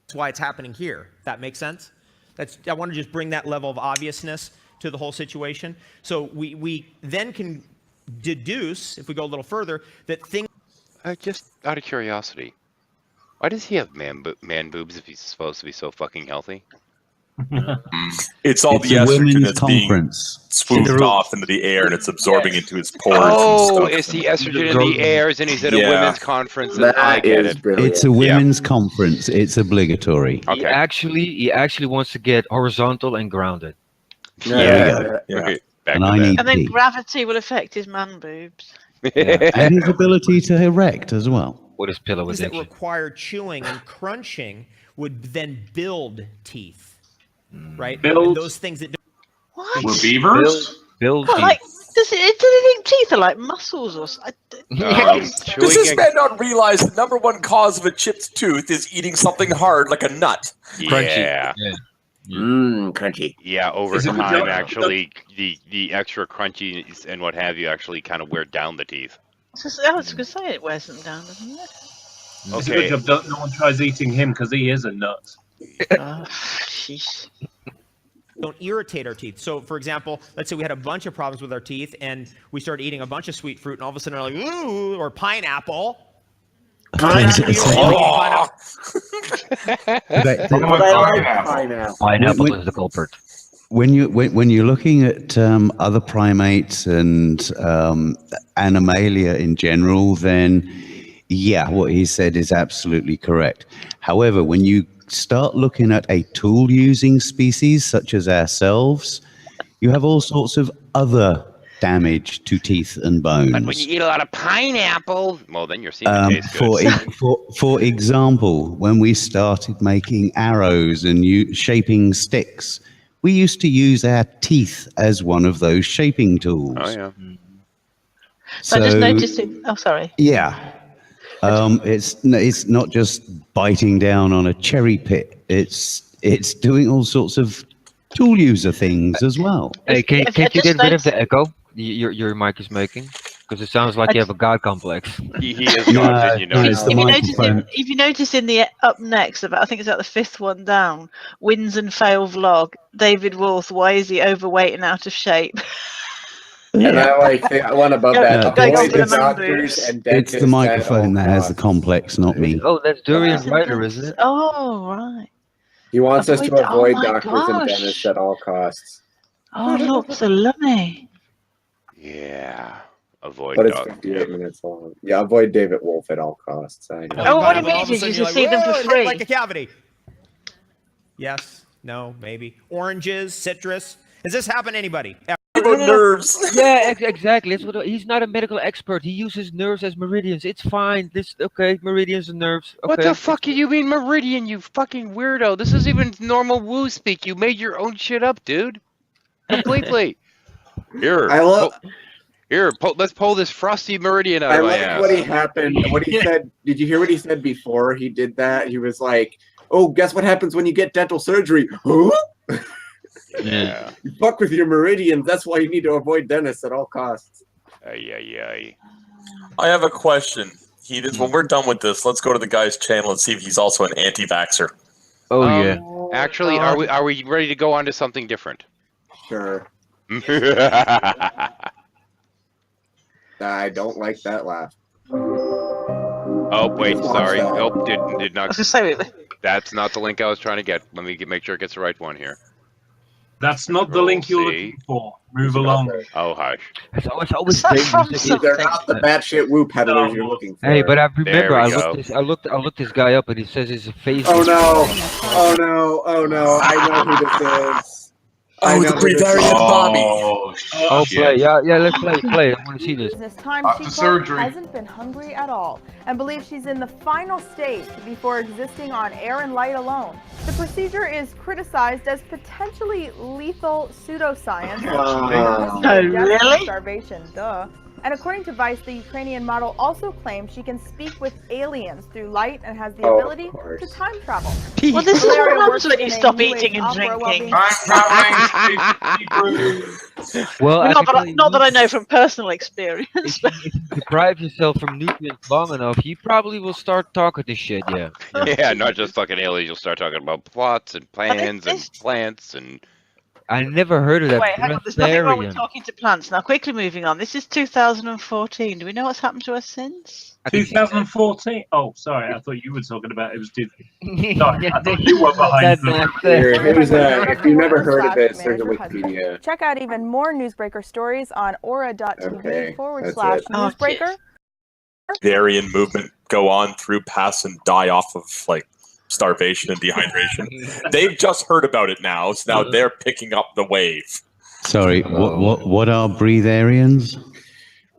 [SPEAKER 11] That's why it's happening here. That makes sense? I want to just bring that level of obviousness to the whole situation. So we then can deduce, if we go a little further, that things.
[SPEAKER 4] Just out of curiosity, why does he have man boobs if he's supposed to be so fucking healthy?
[SPEAKER 8] It's all
[SPEAKER 7] It's
[SPEAKER 8] the
[SPEAKER 7] a
[SPEAKER 8] estrogen
[SPEAKER 7] women's
[SPEAKER 8] that's being
[SPEAKER 7] conference.
[SPEAKER 8] swooped off into the air and it's absorbing into his pores.
[SPEAKER 4] Oh,
[SPEAKER 8] and stuff.
[SPEAKER 4] it's the estrogen in the airs, and he's at a
[SPEAKER 8] Yeah.
[SPEAKER 4] women's conference. And I
[SPEAKER 1] That
[SPEAKER 4] get
[SPEAKER 1] is
[SPEAKER 4] it.
[SPEAKER 1] brilliant.
[SPEAKER 7] It's a women's conference. It's obligatory.
[SPEAKER 10] He actually wants to get horizontal and grounded.
[SPEAKER 7] There we go.
[SPEAKER 4] Okay, back
[SPEAKER 7] And
[SPEAKER 4] to
[SPEAKER 7] I
[SPEAKER 4] that.
[SPEAKER 7] need
[SPEAKER 3] And then
[SPEAKER 7] teeth.
[SPEAKER 3] gravity will affect his man boobs.
[SPEAKER 7] And his ability to erect as well.
[SPEAKER 10] What is pillow
[SPEAKER 11] Things that
[SPEAKER 10] addiction?
[SPEAKER 11] require chewing and crunching would then build teeth, right?
[SPEAKER 9] Build?
[SPEAKER 11] And those things that.
[SPEAKER 3] What?
[SPEAKER 6] We're beavers?
[SPEAKER 10] Build
[SPEAKER 3] What,
[SPEAKER 10] teeth.
[SPEAKER 3] like, do they think teeth are like muscles or something?
[SPEAKER 8] Does
[SPEAKER 4] Chewing
[SPEAKER 8] this
[SPEAKER 4] and-
[SPEAKER 8] man not realize the number one cause of a chipped tooth is eating something hard like a nut?
[SPEAKER 4] Yeah.
[SPEAKER 1] Mmm, crunchy.
[SPEAKER 4] Yeah, over
[SPEAKER 9] Is it
[SPEAKER 4] time,
[SPEAKER 9] without-
[SPEAKER 4] actually, the extra crunchy and what have you actually kind of wear down the teeth.
[SPEAKER 3] I was going to say it wears them down, doesn't it?
[SPEAKER 9] It's a
[SPEAKER 4] Okay.
[SPEAKER 9] good job no one tries eating him because he is a nut.
[SPEAKER 3] Oh, sheesh.
[SPEAKER 11] Don't irritate our teeth. So, for example, let's say we had a bunch of problems with our teeth, and we started eating a bunch of sweet fruit, and all of a sudden we're like, ooh, or pineapple.
[SPEAKER 10] Pineapple
[SPEAKER 7] When-
[SPEAKER 10] is the culprit.
[SPEAKER 7] When you're looking at other primates and Animalia in general, then yeah, what he said is absolutely correct. However, when you start looking at a tool-using species such as ourselves, you have all sorts of other damage to teeth and bones.
[SPEAKER 4] But when you eat a lot of pineapple, well, then your semen tastes good.
[SPEAKER 7] For example, when we started making arrows and shaping sticks, we used to use our teeth as one of those shaping tools.
[SPEAKER 4] Oh yeah.
[SPEAKER 3] So I just noticed it. Oh, sorry.
[SPEAKER 7] Yeah. It's not just biting down on a cherry pit. It's doing all sorts of tool user things as well.
[SPEAKER 10] Hey, can't
[SPEAKER 3] I
[SPEAKER 10] you
[SPEAKER 3] just
[SPEAKER 10] get rid of
[SPEAKER 3] noticed-
[SPEAKER 10] the echo your mic is making? Because it sounds like you have a god complex.
[SPEAKER 4] He is God, didn't you know?
[SPEAKER 7] it's the microphone.
[SPEAKER 3] If you notice in the up next, I think it's about the fifth one down, wins and fail vlog, David Wolf, why is he overweight and out of shape?
[SPEAKER 1] And I think one above
[SPEAKER 3] Yeah,
[SPEAKER 1] that.
[SPEAKER 3] going
[SPEAKER 1] Avoid
[SPEAKER 3] over
[SPEAKER 1] the
[SPEAKER 3] the
[SPEAKER 1] doctors
[SPEAKER 3] numbers.
[SPEAKER 1] and
[SPEAKER 7] It's
[SPEAKER 1] dentists
[SPEAKER 7] the microphone
[SPEAKER 1] at
[SPEAKER 7] that
[SPEAKER 1] all
[SPEAKER 7] has the
[SPEAKER 1] costs.
[SPEAKER 7] complex, not me.
[SPEAKER 10] Oh, that's Durian Ryder, isn't it?
[SPEAKER 3] Oh, right.
[SPEAKER 1] He wants us to
[SPEAKER 3] Avoid- oh
[SPEAKER 1] avoid
[SPEAKER 3] my
[SPEAKER 1] doctors and
[SPEAKER 3] gosh.
[SPEAKER 1] dentists at all costs.
[SPEAKER 3] Oh, look, so lummy.
[SPEAKER 4] Yeah. Avoid
[SPEAKER 1] But it's
[SPEAKER 4] dog.
[SPEAKER 1] 58 minutes long. Yeah, avoid David Wolf at all costs. I know.
[SPEAKER 3] Oh, what it
[SPEAKER 11] All of
[SPEAKER 3] means
[SPEAKER 11] a
[SPEAKER 3] is
[SPEAKER 11] sudden
[SPEAKER 3] you
[SPEAKER 11] you're
[SPEAKER 3] just see them for
[SPEAKER 11] "Whoa, it hit
[SPEAKER 3] free.
[SPEAKER 11] like a cavity. Yes, no, maybe. Oranges, citrus. Has this happened to anybody?
[SPEAKER 8] About nerves.
[SPEAKER 10] Yeah, exactly. That's what he's not a medical expert. He uses nerves as meridians. It's fine. This okay, meridians and nerves. Okay.
[SPEAKER 4] What the fuck do you mean meridian, you fucking weirdo? This is even normal woo speak. You made your own shit up, dude. Completely. Here. Let's pull this frosty meridian out
[SPEAKER 1] I
[SPEAKER 4] of my
[SPEAKER 1] like
[SPEAKER 4] ass.
[SPEAKER 1] what he happened. What he said. Did you hear what he said before he did that? He was like, "Oh, guess what happens when you get dental surgery? Huh?
[SPEAKER 4] Yeah.
[SPEAKER 1] You fuck with your meridians. That's why you need to avoid dentists at all costs."
[SPEAKER 4] Ay.
[SPEAKER 8] I have a question. Heathens, when we're done with this, let's go to the guy's channel and see if he's also an anti-vaxxer.
[SPEAKER 10] Oh yeah.
[SPEAKER 4] Actually, are we ready to go on to something different?
[SPEAKER 1] Sure. I don't like that laugh.
[SPEAKER 4] Oh wait, sorry. Nope, did not.
[SPEAKER 3] I was gonna say,
[SPEAKER 4] That's not the link I was trying to get. Let me make sure it gets the right one here.
[SPEAKER 9] That's not the link you're looking for. Move along.
[SPEAKER 4] Oh hush.
[SPEAKER 10] It's always
[SPEAKER 3] Is that
[SPEAKER 10] dangerous.
[SPEAKER 3] from
[SPEAKER 1] They're not the batshit woo peddlers you're looking for.
[SPEAKER 10] Hey, but I remember I
[SPEAKER 4] go.
[SPEAKER 10] looked this guy up and he says his face.
[SPEAKER 1] Oh no! Oh no! Oh no! I know who this is. I
[SPEAKER 8] Oh,
[SPEAKER 1] know
[SPEAKER 8] the
[SPEAKER 1] who this
[SPEAKER 8] Breatharian
[SPEAKER 1] is.
[SPEAKER 8] Bobby.
[SPEAKER 10] Oh, play. Yeah, let's play. I want to see this.
[SPEAKER 12] This time,
[SPEAKER 6] After
[SPEAKER 12] she
[SPEAKER 6] surgery.
[SPEAKER 12] hasn't been hungry at all and believes she's in the final stage before existing on air and light alone. The procedure is criticized as potentially lethal pseudoscience.
[SPEAKER 3] really?
[SPEAKER 12] Starvation, duh. And according to Vice, the Ukrainian model also claims she can speak with aliens through light and has the ability to time travel.
[SPEAKER 3] Well, this is what
[SPEAKER 12] Valeria
[SPEAKER 3] happens
[SPEAKER 12] works
[SPEAKER 3] when you
[SPEAKER 12] in a
[SPEAKER 3] stop
[SPEAKER 12] New Age
[SPEAKER 3] eating and
[SPEAKER 12] opera while
[SPEAKER 3] drinking.
[SPEAKER 12] being-
[SPEAKER 6] I'm traveling.
[SPEAKER 10] Well, I
[SPEAKER 3] Not
[SPEAKER 10] can
[SPEAKER 3] that,
[SPEAKER 10] tell you,
[SPEAKER 3] not that I know from personal experience.
[SPEAKER 10] if you deprive yourself from nutrients long enough, you probably will start talking to shit. Yeah.
[SPEAKER 4] Yeah, not just fucking aliens. You'll start talking about plots and plans and plants and.
[SPEAKER 10] I never heard of that.
[SPEAKER 3] Wait, hang on. There's nothing wrong with
[SPEAKER 10] breatharian.
[SPEAKER 3] talking to plants. Now, quickly moving on. This is 2014. Do we know what's happened to us since?
[SPEAKER 9] 2014. Oh, sorry. I thought you were talking about it was Disney. Sorry, I thought you were behind
[SPEAKER 10] That's
[SPEAKER 9] the.
[SPEAKER 10] not fair.
[SPEAKER 1] If you've never heard of this, there's a Wikipedia.
[SPEAKER 12] Check out even more newsbreaker stories on aura.tv
[SPEAKER 1] Okay, that's
[SPEAKER 12] /
[SPEAKER 1] it.
[SPEAKER 3] Oh,
[SPEAKER 12] newsbreaker.
[SPEAKER 8] Breatharian movement go on through, pass, and die off of like starvation and dehydration. They've just heard about it now, so now they're picking up the wave.
[SPEAKER 7] Sorry, what are breatharians?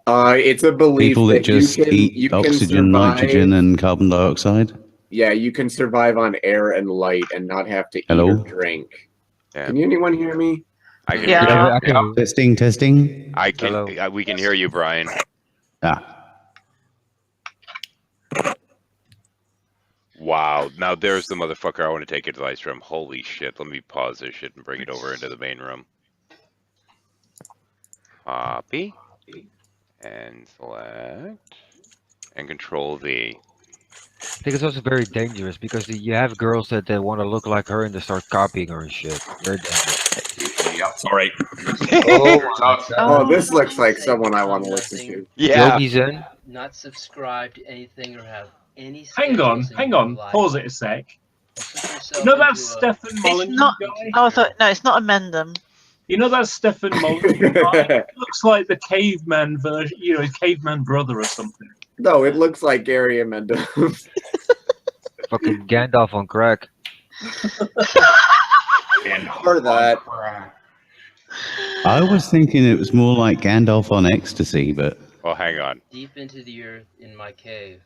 [SPEAKER 1] It's a belief
[SPEAKER 7] People that
[SPEAKER 1] you
[SPEAKER 7] just
[SPEAKER 1] can- you
[SPEAKER 7] eat
[SPEAKER 1] can
[SPEAKER 7] oxygen,
[SPEAKER 1] survive-
[SPEAKER 7] nitrogen, and carbon dioxide.
[SPEAKER 1] Yeah, you can survive on air and light and not have to eat
[SPEAKER 7] Hello?
[SPEAKER 1] or drink.
[SPEAKER 4] Yeah.
[SPEAKER 1] Can anyone hear me?
[SPEAKER 4] I can
[SPEAKER 3] Yeah.
[SPEAKER 4] hear you.
[SPEAKER 10] I can-
[SPEAKER 7] Testing.
[SPEAKER 4] I can.
[SPEAKER 10] Hello?
[SPEAKER 4] We can hear you, Brian.
[SPEAKER 7] Ah,
[SPEAKER 4] Wow. Now there's the motherfucker I want to take advice from. Holy shit. Let me pause this shit and bring it over into the main room. Copy. And select. And Control V.
[SPEAKER 10] I think it's also very dangerous because you have girls that they want to look like her and they start copying her and shit. Very dangerous.
[SPEAKER 6] Yep.
[SPEAKER 8] All right.
[SPEAKER 1] Oh, this looks like someone I want to listen to.
[SPEAKER 4] Yeah.
[SPEAKER 10] Yogi Zen.
[SPEAKER 13] Not subscribe to anything or have any.
[SPEAKER 9] Hang on. Pause it a sec. You know that Stefan
[SPEAKER 3] It's
[SPEAKER 9] Molyneux
[SPEAKER 3] not.
[SPEAKER 9] guy?
[SPEAKER 3] Oh, I thought no. It's not amend them.
[SPEAKER 9] You know that Stefan Molyneux guy? It looks like the caveman version. You know, his caveman brother or something.
[SPEAKER 1] No, it looks like Gary Amendo.
[SPEAKER 10] Fucking Gandalf on crack.
[SPEAKER 1] Or that.
[SPEAKER 7] I was thinking it was more like Gandalf on ecstasy, but
[SPEAKER 4] Well, hang on.
[SPEAKER 13] Deep into the earth in my cave.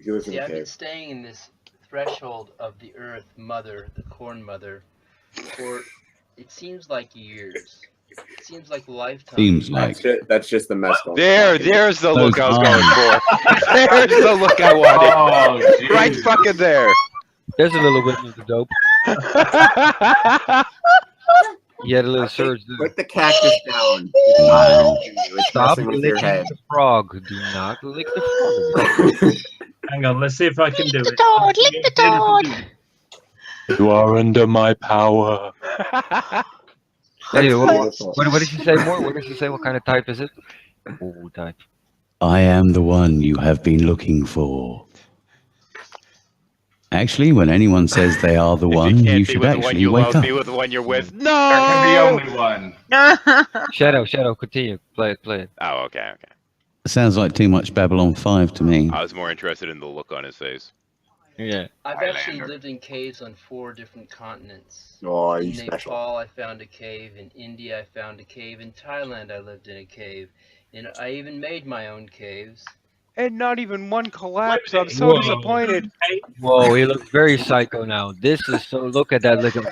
[SPEAKER 1] He was in
[SPEAKER 13] See,
[SPEAKER 1] the
[SPEAKER 13] I've been
[SPEAKER 1] cave.
[SPEAKER 13] staying in this threshold of the earth mother, the corn mother, for it seems like years. It seems like lifetimes.
[SPEAKER 7] seems like.
[SPEAKER 1] That's just the mess going on.
[SPEAKER 4] There's the look I was
[SPEAKER 7] Those
[SPEAKER 4] going for. There's the look I wanted.
[SPEAKER 6] Oh, geez.
[SPEAKER 4] Right fucking there.
[SPEAKER 10] There's a little bit of the dope. You had a little surge.
[SPEAKER 1] Put the cactus down.
[SPEAKER 7] Wow.
[SPEAKER 1] It's
[SPEAKER 10] Stop
[SPEAKER 1] messing with your
[SPEAKER 10] licking
[SPEAKER 1] head.
[SPEAKER 10] the frog. Do not lick the frog.
[SPEAKER 9] Hang on. Let's see if I can do it.
[SPEAKER 3] Lick the dog.
[SPEAKER 9] You are under my power.
[SPEAKER 10] Hey,
[SPEAKER 1] beautiful.
[SPEAKER 10] what did she say more? What did she say? What kind of type is it? Ooh, type.
[SPEAKER 7] I am the one you have been looking for. Actually, when anyone says they are the one,
[SPEAKER 4] you can't
[SPEAKER 7] you
[SPEAKER 4] be
[SPEAKER 7] should
[SPEAKER 4] with the one
[SPEAKER 7] actually
[SPEAKER 4] you
[SPEAKER 7] wake
[SPEAKER 4] love,
[SPEAKER 7] up.
[SPEAKER 4] be with the one you're with. No.
[SPEAKER 6] That can be only one.
[SPEAKER 10] Shadow, continue. Play it.
[SPEAKER 4] Oh, okay, okay.
[SPEAKER 7] Sounds like too much Babylon 5 to me.
[SPEAKER 4] I was more interested in the look on his face.
[SPEAKER 10] Yeah.
[SPEAKER 13] I've actually lived in caves on 4 different continents.
[SPEAKER 1] Oh,
[SPEAKER 13] In
[SPEAKER 1] you special.
[SPEAKER 13] Nepal, I found a cave. In India, I found a cave. In Thailand, I lived in a cave. And I even made my own caves.
[SPEAKER 4] And not even one collapse. I'm
[SPEAKER 10] Whoa.
[SPEAKER 4] so disappointed.
[SPEAKER 10] Whoa, he looks very psycho now. This is so. Look at that. Look at.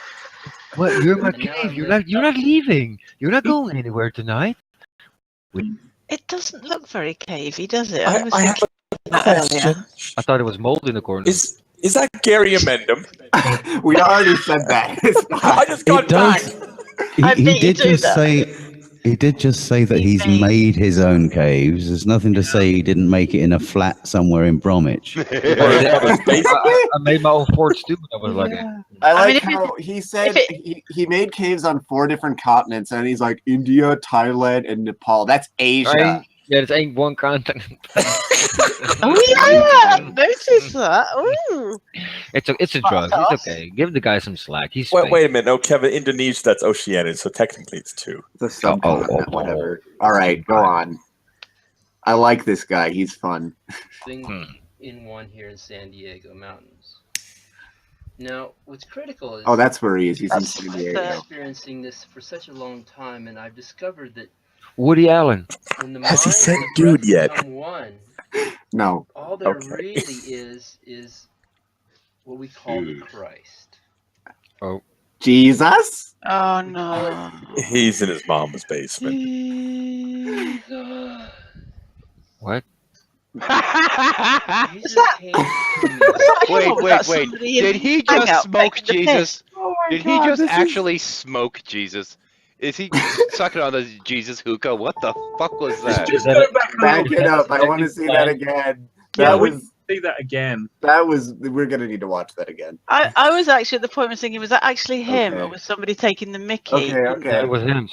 [SPEAKER 10] What? You're in my
[SPEAKER 13] And now I
[SPEAKER 10] cave. You're
[SPEAKER 13] live-
[SPEAKER 10] not. You're not leaving. You're not going anywhere tonight.
[SPEAKER 3] It doesn't look very cavey, does it?
[SPEAKER 8] I
[SPEAKER 3] was
[SPEAKER 8] have
[SPEAKER 3] thinking
[SPEAKER 8] a
[SPEAKER 3] that
[SPEAKER 8] question.
[SPEAKER 3] earlier.
[SPEAKER 10] I thought it was mold in the corner.
[SPEAKER 8] Is that Gary Amendum?
[SPEAKER 1] We already said that. It's
[SPEAKER 8] I
[SPEAKER 1] not.
[SPEAKER 8] just got
[SPEAKER 7] It does.
[SPEAKER 8] back.
[SPEAKER 3] I
[SPEAKER 7] He
[SPEAKER 3] beat you
[SPEAKER 7] did
[SPEAKER 3] to
[SPEAKER 7] just
[SPEAKER 3] that.
[SPEAKER 7] say. He did just say that he's made his own caves. There's nothing to say he didn't make it in a flat somewhere in Bromwich.
[SPEAKER 10] I made my own forts too. I was like,
[SPEAKER 1] I like
[SPEAKER 3] mean, if
[SPEAKER 1] how he said
[SPEAKER 3] if
[SPEAKER 1] he made caves on 4 different continents, and he's like India, Thailand, and Nepal. That's Asia.
[SPEAKER 10] right? Yeah, this ain't one continent.
[SPEAKER 3] Oh yeah, I've noticed that. Ooh.
[SPEAKER 10] It's a drug. It's okay. Give the guy some slack. He's
[SPEAKER 8] Wait a minute. No, Kevin, Indonesia, that's Oceania, so technically it's 2.
[SPEAKER 1] The subcontinent, whatever. All right, go on. I like this guy. He's fun.
[SPEAKER 13] Thing in one here in San Diego Mountains. Now, what's critical is
[SPEAKER 1] Oh, that's where he is. He's in
[SPEAKER 3] That's
[SPEAKER 1] San
[SPEAKER 13] I've been
[SPEAKER 1] Diego.
[SPEAKER 13] experiencing this for such a long time, and I've discovered that
[SPEAKER 10] Woody Allen.
[SPEAKER 13] when the
[SPEAKER 8] Has he
[SPEAKER 13] mind
[SPEAKER 8] said
[SPEAKER 13] and the breath
[SPEAKER 8] dude yet?
[SPEAKER 13] become one,
[SPEAKER 1] No.
[SPEAKER 13] all there
[SPEAKER 8] Okay.
[SPEAKER 13] really is what we call the Christ.
[SPEAKER 10] Oh.
[SPEAKER 1] Jesus?
[SPEAKER 3] Oh no.
[SPEAKER 8] He's in his mom's basement.
[SPEAKER 10] What?
[SPEAKER 13] Jesus came to me.
[SPEAKER 4] Wait. Did he just smoke Jesus? Did he just actually smoke Jesus? Is he sucking on the Jesus hookah? What the fuck was that?
[SPEAKER 9] Just
[SPEAKER 10] that
[SPEAKER 9] go
[SPEAKER 10] a-
[SPEAKER 9] back a
[SPEAKER 1] Back
[SPEAKER 9] little
[SPEAKER 1] it
[SPEAKER 9] bit.
[SPEAKER 1] up. I want to see that again.
[SPEAKER 9] Yeah,
[SPEAKER 1] That
[SPEAKER 9] we
[SPEAKER 1] was
[SPEAKER 9] see that again.
[SPEAKER 1] we're gonna need to watch that again.
[SPEAKER 3] I was actually at the point where I was thinking, was that actually him or
[SPEAKER 1] Okay.
[SPEAKER 3] was somebody taking the mickey?
[SPEAKER 1] Okay.
[SPEAKER 10] It was him.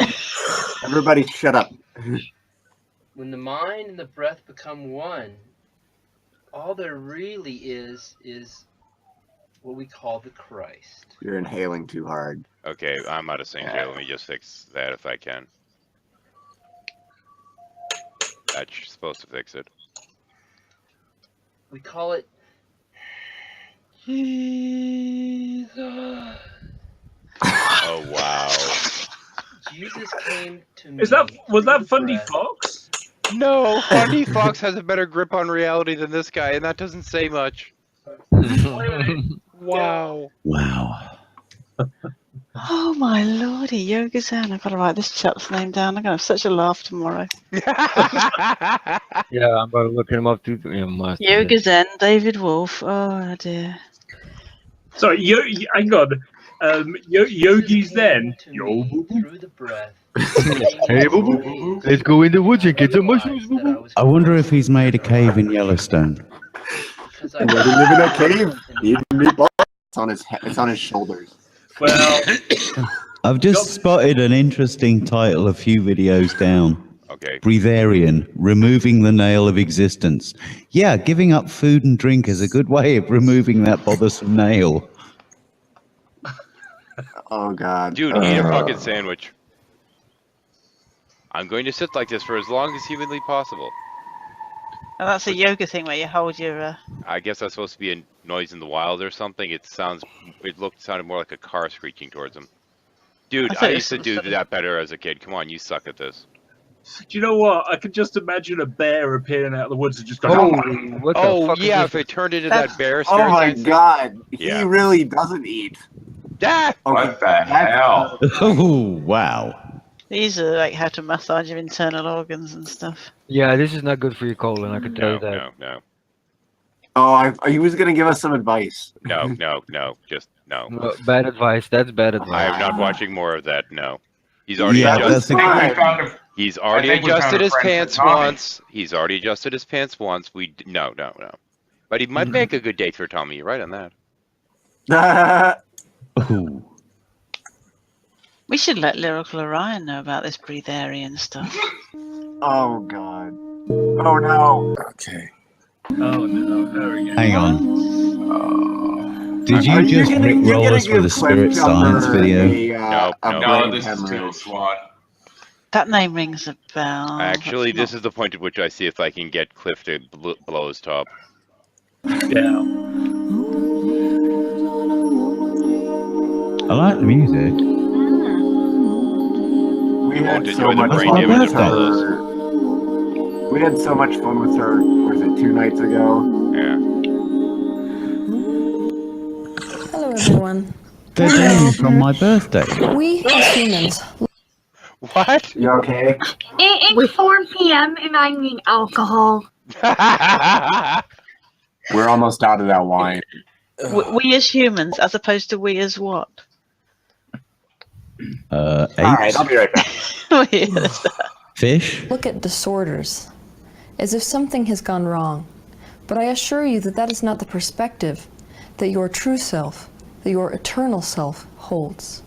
[SPEAKER 1] Everybody shut up.
[SPEAKER 13] When the mind and the breath become one, all there really is what we call the Christ.
[SPEAKER 1] You're inhaling too hard.
[SPEAKER 4] Okay, I'm out of sync here. Let me just fix that if I can. That's supposed to fix it.
[SPEAKER 13] We call it Jesus.
[SPEAKER 4] Oh wow.
[SPEAKER 13] Jesus came to me.
[SPEAKER 9] Was that
[SPEAKER 13] through the
[SPEAKER 9] Fundy
[SPEAKER 13] breath.
[SPEAKER 9] Fox?
[SPEAKER 4] No, Fundy Fox has a better grip on reality than this guy, and that doesn't say much. Wow.
[SPEAKER 7] Wow.
[SPEAKER 3] Oh my lordy, Yoga-san. I've got to write this chap's name down. I'm going to have such a laugh tomorrow.
[SPEAKER 10] Yeah, I'm going to look him up too. Yeah, must.
[SPEAKER 3] Yoga-zen, David Wolf. Oh dear.
[SPEAKER 9] Sorry, hang on. Yogis then.
[SPEAKER 13] To me through the breath.
[SPEAKER 10] Hey, boo boo. Let's go in the woods and get some mushrooms, boo boo.
[SPEAKER 7] I wonder if he's made a cave in Yellowstone.
[SPEAKER 13] Because
[SPEAKER 1] Where they live in a cave. Even meatballs. It's on his shoulders.
[SPEAKER 9] Well,
[SPEAKER 7] I've just spotted an interesting title a few videos down.
[SPEAKER 4] Okay.
[SPEAKER 7] Breatharian, removing the nail of existence. Yeah, giving up food and drink is a good way of removing that bothersome nail.
[SPEAKER 1] Oh God.
[SPEAKER 4] Dude, eat a fucking sandwich. I'm going to sit like this for as long as humanly possible.
[SPEAKER 3] And that's a yoga thing where you hold your.
[SPEAKER 4] I guess that's supposed to be a noise in the wild or something. It sounded more like a car screeching towards him. Dude,
[SPEAKER 3] I thought
[SPEAKER 4] I
[SPEAKER 3] it
[SPEAKER 4] used to
[SPEAKER 3] was
[SPEAKER 4] do
[SPEAKER 3] something-
[SPEAKER 4] that better as a kid. Come on, you suck at this.
[SPEAKER 9] do you know what? I could just imagine a bear appearing out of the woods and just going.
[SPEAKER 10] Holy, what the
[SPEAKER 4] Oh
[SPEAKER 10] fuck is
[SPEAKER 4] yeah,
[SPEAKER 10] this?
[SPEAKER 4] if it turned into
[SPEAKER 1] That's-
[SPEAKER 4] that bear.
[SPEAKER 1] Oh my
[SPEAKER 4] spirit
[SPEAKER 1] God.
[SPEAKER 4] Yeah.
[SPEAKER 1] He really doesn't eat.
[SPEAKER 4] Ah!
[SPEAKER 6] What the hell?
[SPEAKER 7] Oh, wow.
[SPEAKER 3] These are like how to massage your internal organs and stuff.
[SPEAKER 10] Yeah, this is not good for your colon. I can tell
[SPEAKER 4] No,
[SPEAKER 10] you that.
[SPEAKER 4] no.
[SPEAKER 1] Oh, he was gonna give us some advice.
[SPEAKER 4] No, just no.
[SPEAKER 10] No, bad advice. That's bad
[SPEAKER 4] I
[SPEAKER 10] advice.
[SPEAKER 4] am not watching more of that. No, he's already
[SPEAKER 7] Yeah,
[SPEAKER 4] adjusted.
[SPEAKER 7] that's
[SPEAKER 1] Fine.
[SPEAKER 4] He's already
[SPEAKER 6] I think we found
[SPEAKER 4] adjusted
[SPEAKER 6] a
[SPEAKER 4] his
[SPEAKER 6] friend for
[SPEAKER 4] pants
[SPEAKER 6] Tommy.
[SPEAKER 4] once. He's already adjusted his pants once. No. But he might make a good date for Tommy. You're right on that.
[SPEAKER 7] Ooh.
[SPEAKER 3] We should let Lyrical Orion know about this breatharian stuff.
[SPEAKER 1] Oh God. Oh no.
[SPEAKER 8] Okay.
[SPEAKER 9] Oh no, again.
[SPEAKER 7] Hang on. Did
[SPEAKER 1] Are
[SPEAKER 7] you just
[SPEAKER 1] gonna-
[SPEAKER 7] Rick
[SPEAKER 1] you're
[SPEAKER 7] roll
[SPEAKER 1] gonna
[SPEAKER 7] us
[SPEAKER 1] give
[SPEAKER 7] with a
[SPEAKER 1] Cliff
[SPEAKER 7] spirit science
[SPEAKER 1] Jumper
[SPEAKER 7] video?
[SPEAKER 1] a
[SPEAKER 4] No,
[SPEAKER 6] No,
[SPEAKER 1] brain
[SPEAKER 6] this is
[SPEAKER 1] hemorrhage.
[SPEAKER 6] too SWAT.
[SPEAKER 3] That name rings a bell.
[SPEAKER 4] Actually,
[SPEAKER 3] That's
[SPEAKER 4] this is the point at which I see if I can get Cliff to blow his top.
[SPEAKER 9] Yeah.
[SPEAKER 7] I like the music.
[SPEAKER 1] We had
[SPEAKER 4] Won't
[SPEAKER 1] so
[SPEAKER 4] enjoy the
[SPEAKER 1] much
[SPEAKER 4] brain
[SPEAKER 1] fun
[SPEAKER 4] damage
[SPEAKER 1] with
[SPEAKER 4] of all this.
[SPEAKER 1] her. We had so much fun with her. Was it 2 nights ago?
[SPEAKER 4] Yeah.
[SPEAKER 14] Hello, everyone.
[SPEAKER 7] The day from my birthday.
[SPEAKER 14] We as humans.
[SPEAKER 4] What?
[SPEAKER 1] You okay?
[SPEAKER 15] It's 4 p.m. and I need alcohol.
[SPEAKER 1] We're almost out of that wine.
[SPEAKER 3] We as humans, as opposed to we as what?
[SPEAKER 1] All right, I'll be right back.
[SPEAKER 7] Fish?
[SPEAKER 14] Look at disorders as if something has gone wrong. But I assure you that that is not the perspective that your true self, that your eternal self holds.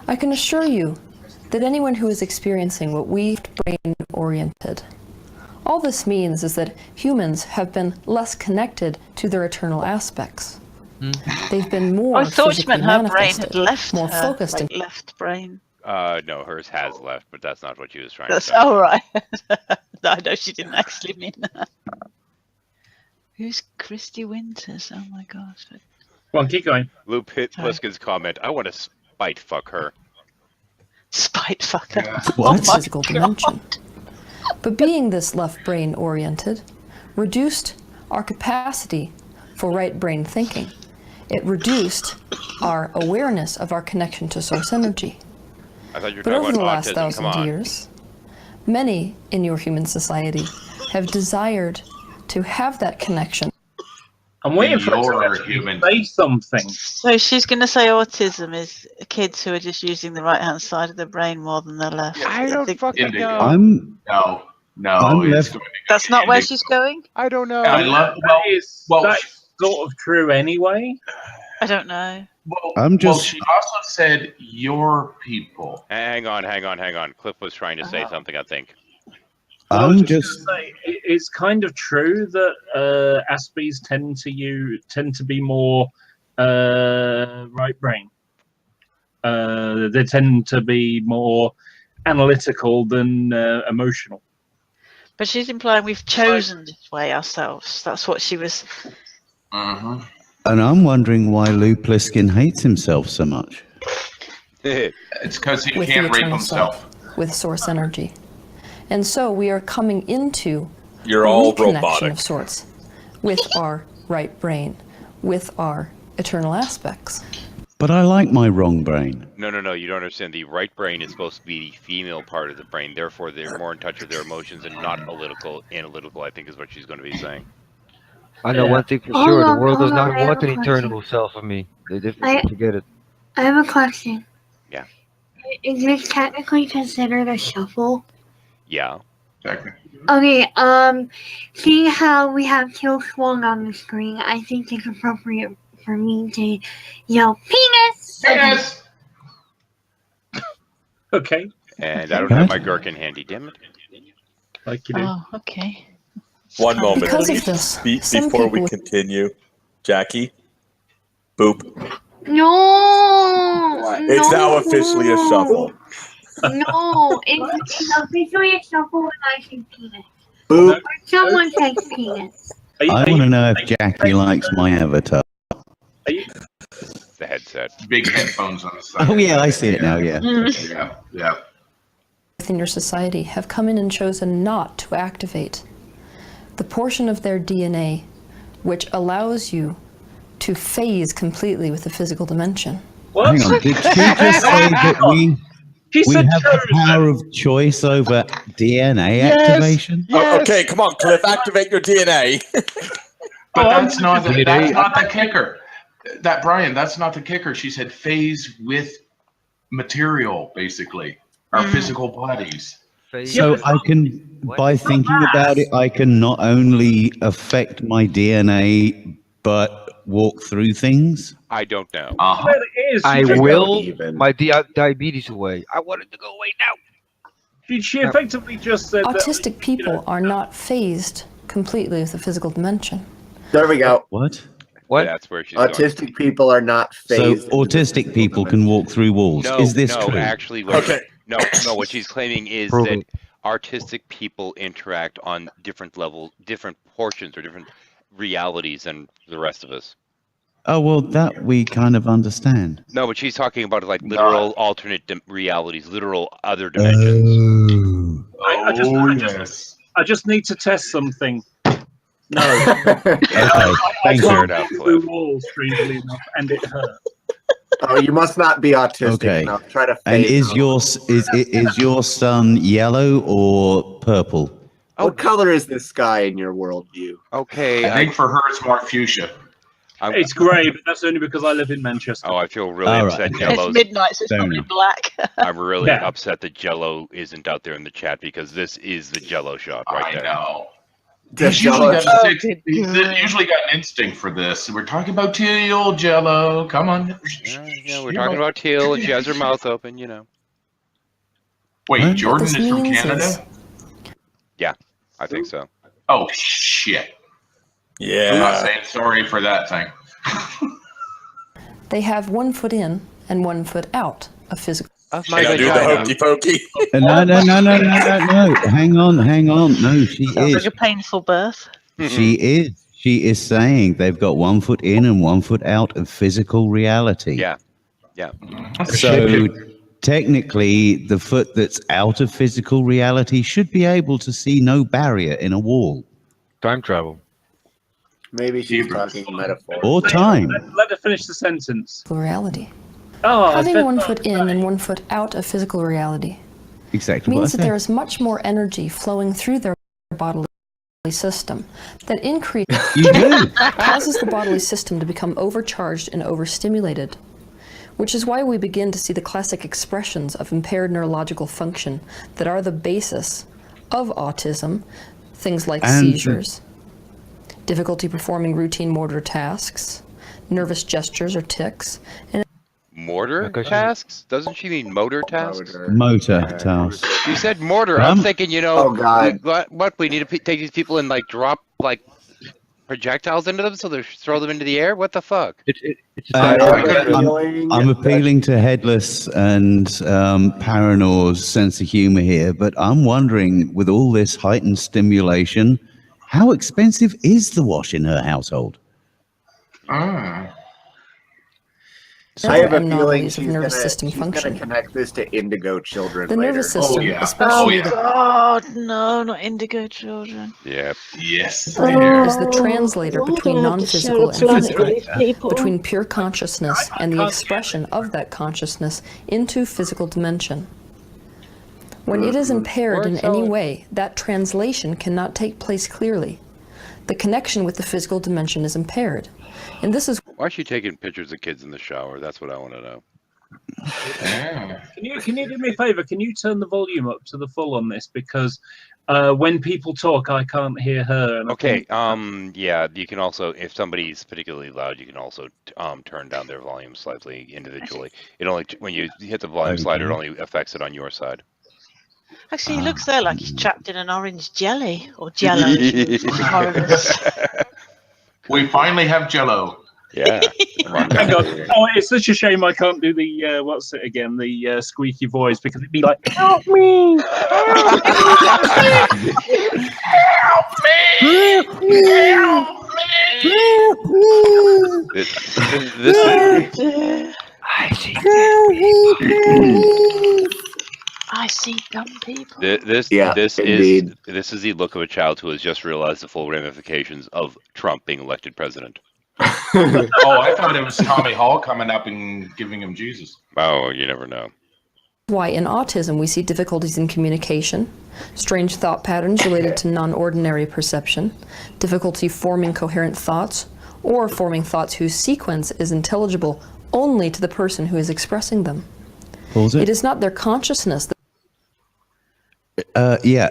[SPEAKER 14] I can assure you that anyone who is experiencing what we brain-oriented, all this means is that humans have been less connected to their eternal aspects. They've been more
[SPEAKER 3] I thought she
[SPEAKER 14] physically
[SPEAKER 3] meant her brain
[SPEAKER 14] manifested,
[SPEAKER 3] had left
[SPEAKER 14] more
[SPEAKER 3] her,
[SPEAKER 14] focused
[SPEAKER 3] like
[SPEAKER 14] in
[SPEAKER 3] left brain.
[SPEAKER 4] No, hers has left, but that's not what she was trying
[SPEAKER 3] That's
[SPEAKER 4] to say.
[SPEAKER 3] all right. I know she didn't actually mean that. Who's Christy Winters? Oh my gosh.
[SPEAKER 9] Go on, keep going.
[SPEAKER 4] Lou Pliskin's comment, I want to spite fuck her.
[SPEAKER 3] Spite fucker.
[SPEAKER 14] What? Physical dimension. But being this left brain oriented reduced our capacity for right brain thinking. It reduced our awareness of our connection to source energy.
[SPEAKER 4] I thought you were
[SPEAKER 14] But
[SPEAKER 4] talking
[SPEAKER 14] over the
[SPEAKER 4] about
[SPEAKER 14] last
[SPEAKER 4] autism. Come
[SPEAKER 14] 1,000
[SPEAKER 4] on.
[SPEAKER 14] years, many in your human society have desired to have that connection.
[SPEAKER 9] I'm waiting for her to say something.
[SPEAKER 3] So she's going to say autism is kids who are just using the right-hand side of their brain more than their left.
[SPEAKER 4] I don't fucking know.
[SPEAKER 7] I'm
[SPEAKER 6] No, it's
[SPEAKER 7] left.
[SPEAKER 6] going to
[SPEAKER 3] That's not where she's going?
[SPEAKER 4] I don't know.
[SPEAKER 6] I love,
[SPEAKER 9] That's sort of true anyway.
[SPEAKER 3] I don't know.
[SPEAKER 7] I'm just.
[SPEAKER 6] Well, she also said your people.
[SPEAKER 4] Hang on. Cliff was trying to say something, I think.
[SPEAKER 9] I was
[SPEAKER 7] I'm
[SPEAKER 9] gonna
[SPEAKER 7] just.
[SPEAKER 9] say, it's kind of true that Aspies tend to be more right brain. They tend to be more analytical than emotional.
[SPEAKER 3] But she's implying we've chosen this way ourselves. That's what she was.
[SPEAKER 6] Mm-hmm.
[SPEAKER 7] And I'm wondering why Lou Pliskin hates himself so much.
[SPEAKER 6] It's because he
[SPEAKER 14] With the
[SPEAKER 6] can't rape
[SPEAKER 14] eternal
[SPEAKER 6] himself.
[SPEAKER 14] self, with source energy. And so we are coming into
[SPEAKER 8] You're
[SPEAKER 14] a
[SPEAKER 8] all
[SPEAKER 14] reconnection
[SPEAKER 8] robotic.
[SPEAKER 14] of sorts with our right brain, with our eternal aspects.
[SPEAKER 7] But I like my wrong brain.
[SPEAKER 4] No, you don't understand. The right brain is supposed to be the female part of the brain. Therefore, they're more in touch with their emotions and not analytical, I think is what she's going to be saying.
[SPEAKER 10] I know one thing for sure: the world does not want an eternal self of me. They definitely forget it.
[SPEAKER 15] I have a question.
[SPEAKER 4] Yeah.
[SPEAKER 15] Is this technically considered a shuffle?
[SPEAKER 4] Yeah.
[SPEAKER 15] Okay, seeing how we have Kill Swung on the screen, I think it's appropriate for me to yell, penis!
[SPEAKER 6] Penis!
[SPEAKER 9] Okay.
[SPEAKER 4] And I don't have my gherkin handy, damn it.
[SPEAKER 9] Like you do.
[SPEAKER 3] Oh, okay.
[SPEAKER 8] One moment,
[SPEAKER 14] Because of
[SPEAKER 8] please.
[SPEAKER 14] this, some
[SPEAKER 8] Before we
[SPEAKER 14] people-
[SPEAKER 8] continue, Jackie, boop.
[SPEAKER 15] No!
[SPEAKER 8] It's
[SPEAKER 15] no.
[SPEAKER 8] now officially a shuffle.
[SPEAKER 15] No, it's officially a shuffle when I say penis.
[SPEAKER 1] Boop.
[SPEAKER 15] Or someone says penis.
[SPEAKER 7] I want to know if Jackie likes my avatar.
[SPEAKER 4] The headset.
[SPEAKER 6] Big headphones on the side.
[SPEAKER 7] Oh yeah, I see it now. Yeah.
[SPEAKER 6] Yeah.
[SPEAKER 14] within your society have come in and chosen not to activate the portion of their DNA which allows you to phase completely with the physical dimension.
[SPEAKER 7] Hang on, did she just say that we have the power of choice over DNA activation?
[SPEAKER 8] Oh, okay, come on, Cliff, activate your DNA.
[SPEAKER 6] But that's not the kicker. Brian, that's not the kicker. She said phase with material, basically, our physical bodies.
[SPEAKER 7] So I can, by thinking about it, I can not only affect my DNA, but walk through things?
[SPEAKER 4] I don't know.
[SPEAKER 6] Uh-huh.
[SPEAKER 9] Well, it is.
[SPEAKER 10] I
[SPEAKER 9] She just-
[SPEAKER 10] will my diabetes away. I want it to go away now.
[SPEAKER 9] She effectively just said that.
[SPEAKER 14] Autistic people are not phased completely with the physical dimension.
[SPEAKER 1] There we go.
[SPEAKER 7] What?
[SPEAKER 10] What?
[SPEAKER 4] That's where she's
[SPEAKER 1] Autistic people are not
[SPEAKER 7] So
[SPEAKER 1] phased.
[SPEAKER 7] autistic people can walk through walls.
[SPEAKER 4] No,
[SPEAKER 7] Is this
[SPEAKER 4] no,
[SPEAKER 7] true?
[SPEAKER 4] actually, no. What she's claiming is
[SPEAKER 7] Prove
[SPEAKER 4] that
[SPEAKER 7] it.
[SPEAKER 4] artistic people interact on different levels, different portions, or different realities than the rest of us.
[SPEAKER 7] Oh, well, that we kind of understand.
[SPEAKER 4] No, but she's talking about like literal alternate realities, literal other dimensions.
[SPEAKER 9] I just need to test something. No.
[SPEAKER 7] Okay, thank you.
[SPEAKER 9] I can't through walls, strangely enough, and it hurt.
[SPEAKER 1] Oh, you must not be autistic
[SPEAKER 7] Okay.
[SPEAKER 1] enough. Try to.
[SPEAKER 7] And
[SPEAKER 1] fake
[SPEAKER 7] is
[SPEAKER 1] out.
[SPEAKER 7] is your sun yellow or purple?
[SPEAKER 1] What color is this sky in your worldview?
[SPEAKER 4] Okay.
[SPEAKER 6] I think for her it's more fuchsia.
[SPEAKER 9] It's grey, but that's only because I live in Manchester.
[SPEAKER 4] Oh, I feel really
[SPEAKER 7] All
[SPEAKER 4] upset.
[SPEAKER 7] right.
[SPEAKER 4] Jello's.
[SPEAKER 3] It's midnight, so it's
[SPEAKER 7] Fair
[SPEAKER 3] probably
[SPEAKER 7] enough.
[SPEAKER 3] black.
[SPEAKER 4] I'm really
[SPEAKER 9] Yeah.
[SPEAKER 4] upset that Jello isn't out there in the chat because this is the Jello shot right
[SPEAKER 6] I
[SPEAKER 4] there.
[SPEAKER 6] know.
[SPEAKER 1] The
[SPEAKER 6] He's usually,
[SPEAKER 1] Jell-O-
[SPEAKER 6] got he's usually got an instinct for this. We're talking about teal Jello. Come on.
[SPEAKER 4] Yeah, we're talking about teal, and she has her mouth open, you know.
[SPEAKER 6] Wait,
[SPEAKER 7] Huh?
[SPEAKER 6] Jordan
[SPEAKER 14] What
[SPEAKER 6] is
[SPEAKER 14] this
[SPEAKER 6] from
[SPEAKER 14] means
[SPEAKER 6] Canada?
[SPEAKER 14] is-
[SPEAKER 4] Yeah, I think so.
[SPEAKER 6] Oh shit! I'm not
[SPEAKER 8] Yeah.
[SPEAKER 6] saying sorry for that thing.
[SPEAKER 14] They have 1 foot in and 1 foot out of physical.
[SPEAKER 4] Of
[SPEAKER 8] Should I do the hokey pokey?
[SPEAKER 7] No. Hang on. No, she
[SPEAKER 3] Sounds
[SPEAKER 7] is.
[SPEAKER 3] like a painful birth.
[SPEAKER 7] She is. She is saying they've got 1 foot in and 1 foot out of physical reality.
[SPEAKER 4] Yeah, yeah.
[SPEAKER 7] So technically, the foot that's out of physical reality should be able to see no barrier in a wall
[SPEAKER 10] Time travel.
[SPEAKER 1] Maybe she's talking metaphor.
[SPEAKER 7] or time.
[SPEAKER 9] Let her finish the sentence.
[SPEAKER 14] reality.
[SPEAKER 9] Oh,
[SPEAKER 14] Having 1 foot in and 1 foot out of physical reality
[SPEAKER 7] Exactly what I
[SPEAKER 14] means that there
[SPEAKER 7] said.
[SPEAKER 14] is much more energy flowing through their bodily system that increases
[SPEAKER 7] You do.
[SPEAKER 14] causes the bodily system to become overcharged and overstimulated, which is why we begin to see the classic expressions of impaired neurological function that are the basis of autism, things like
[SPEAKER 7] And-
[SPEAKER 14] seizures, difficulty performing routine motor tasks, nervous gestures or tics, and
[SPEAKER 4] Mortar
[SPEAKER 10] Okay.
[SPEAKER 4] tasks? Doesn't she mean motor tasks?
[SPEAKER 7] Motor task.
[SPEAKER 4] You said mortar. I'm thinking, you know,
[SPEAKER 1] Oh, God.
[SPEAKER 4] what we need to take these people and like drop like projectiles into them so they throw them into the air. What the fuck?
[SPEAKER 10] It's
[SPEAKER 1] I
[SPEAKER 10] a
[SPEAKER 1] have a feeling
[SPEAKER 7] I'm appealing to Headless and Paranor's sense of humor here, but I'm wondering, with all this heightened stimulation, how expensive is the wash in her household?
[SPEAKER 1] I have a
[SPEAKER 14] anomalies
[SPEAKER 1] feeling
[SPEAKER 14] of
[SPEAKER 1] she's
[SPEAKER 14] nervous
[SPEAKER 1] gonna,
[SPEAKER 14] system
[SPEAKER 1] she's
[SPEAKER 14] function.
[SPEAKER 1] gonna connect this to indigo children
[SPEAKER 14] The
[SPEAKER 1] later.
[SPEAKER 14] nervous system,
[SPEAKER 6] yeah.
[SPEAKER 14] especially
[SPEAKER 6] Oh, yeah.
[SPEAKER 14] the
[SPEAKER 3] God, no, not indigo children.
[SPEAKER 4] Yeah.
[SPEAKER 6] Yes.
[SPEAKER 14] is the translator between non-physical and physical, between pure consciousness and the expression of that consciousness into physical dimension. When it is impaired in any way, that translation cannot take place clearly. The connection with the physical dimension is impaired. And this is
[SPEAKER 4] Why is she taking pictures of kids in the shower? That's what I want to know.
[SPEAKER 9] Can you do me a favour? Can you turn the volume up to the full on this? Because when people talk, I can't hear her. And I
[SPEAKER 4] Okay.
[SPEAKER 9] think-
[SPEAKER 4] Yeah. You can also, if somebody's particularly loud, you can also turn down their volume slightly individually. It only when you hit the volume slider, it only affects it on your side.
[SPEAKER 3] Actually, he looks there like he's trapped in an orange jelly or jello. Horrendous.
[SPEAKER 6] We finally have Jello.
[SPEAKER 4] Yeah.
[SPEAKER 9] Hang on. Oh, it's such a shame I can't do the what's it again? The squeaky voice, because it'd be like, help me!
[SPEAKER 6] Help me! Help
[SPEAKER 4] This
[SPEAKER 3] I see dumb people.
[SPEAKER 4] This
[SPEAKER 1] Yeah,
[SPEAKER 4] this
[SPEAKER 1] indeed.
[SPEAKER 4] is the look of a child who has just realized the full ramifications of Trump being elected president.
[SPEAKER 6] Oh, I thought it was Tommy Hall coming up and giving him Jesus.
[SPEAKER 4] Oh, you never know.
[SPEAKER 14] why in autism we see difficulties in communication, strange thought patterns related to non-ordinary perception, difficulty forming coherent thoughts, or forming thoughts whose sequence is intelligible only to the person who is expressing them.
[SPEAKER 7] Pause
[SPEAKER 14] It is not their consciousness that
[SPEAKER 7] Yeah,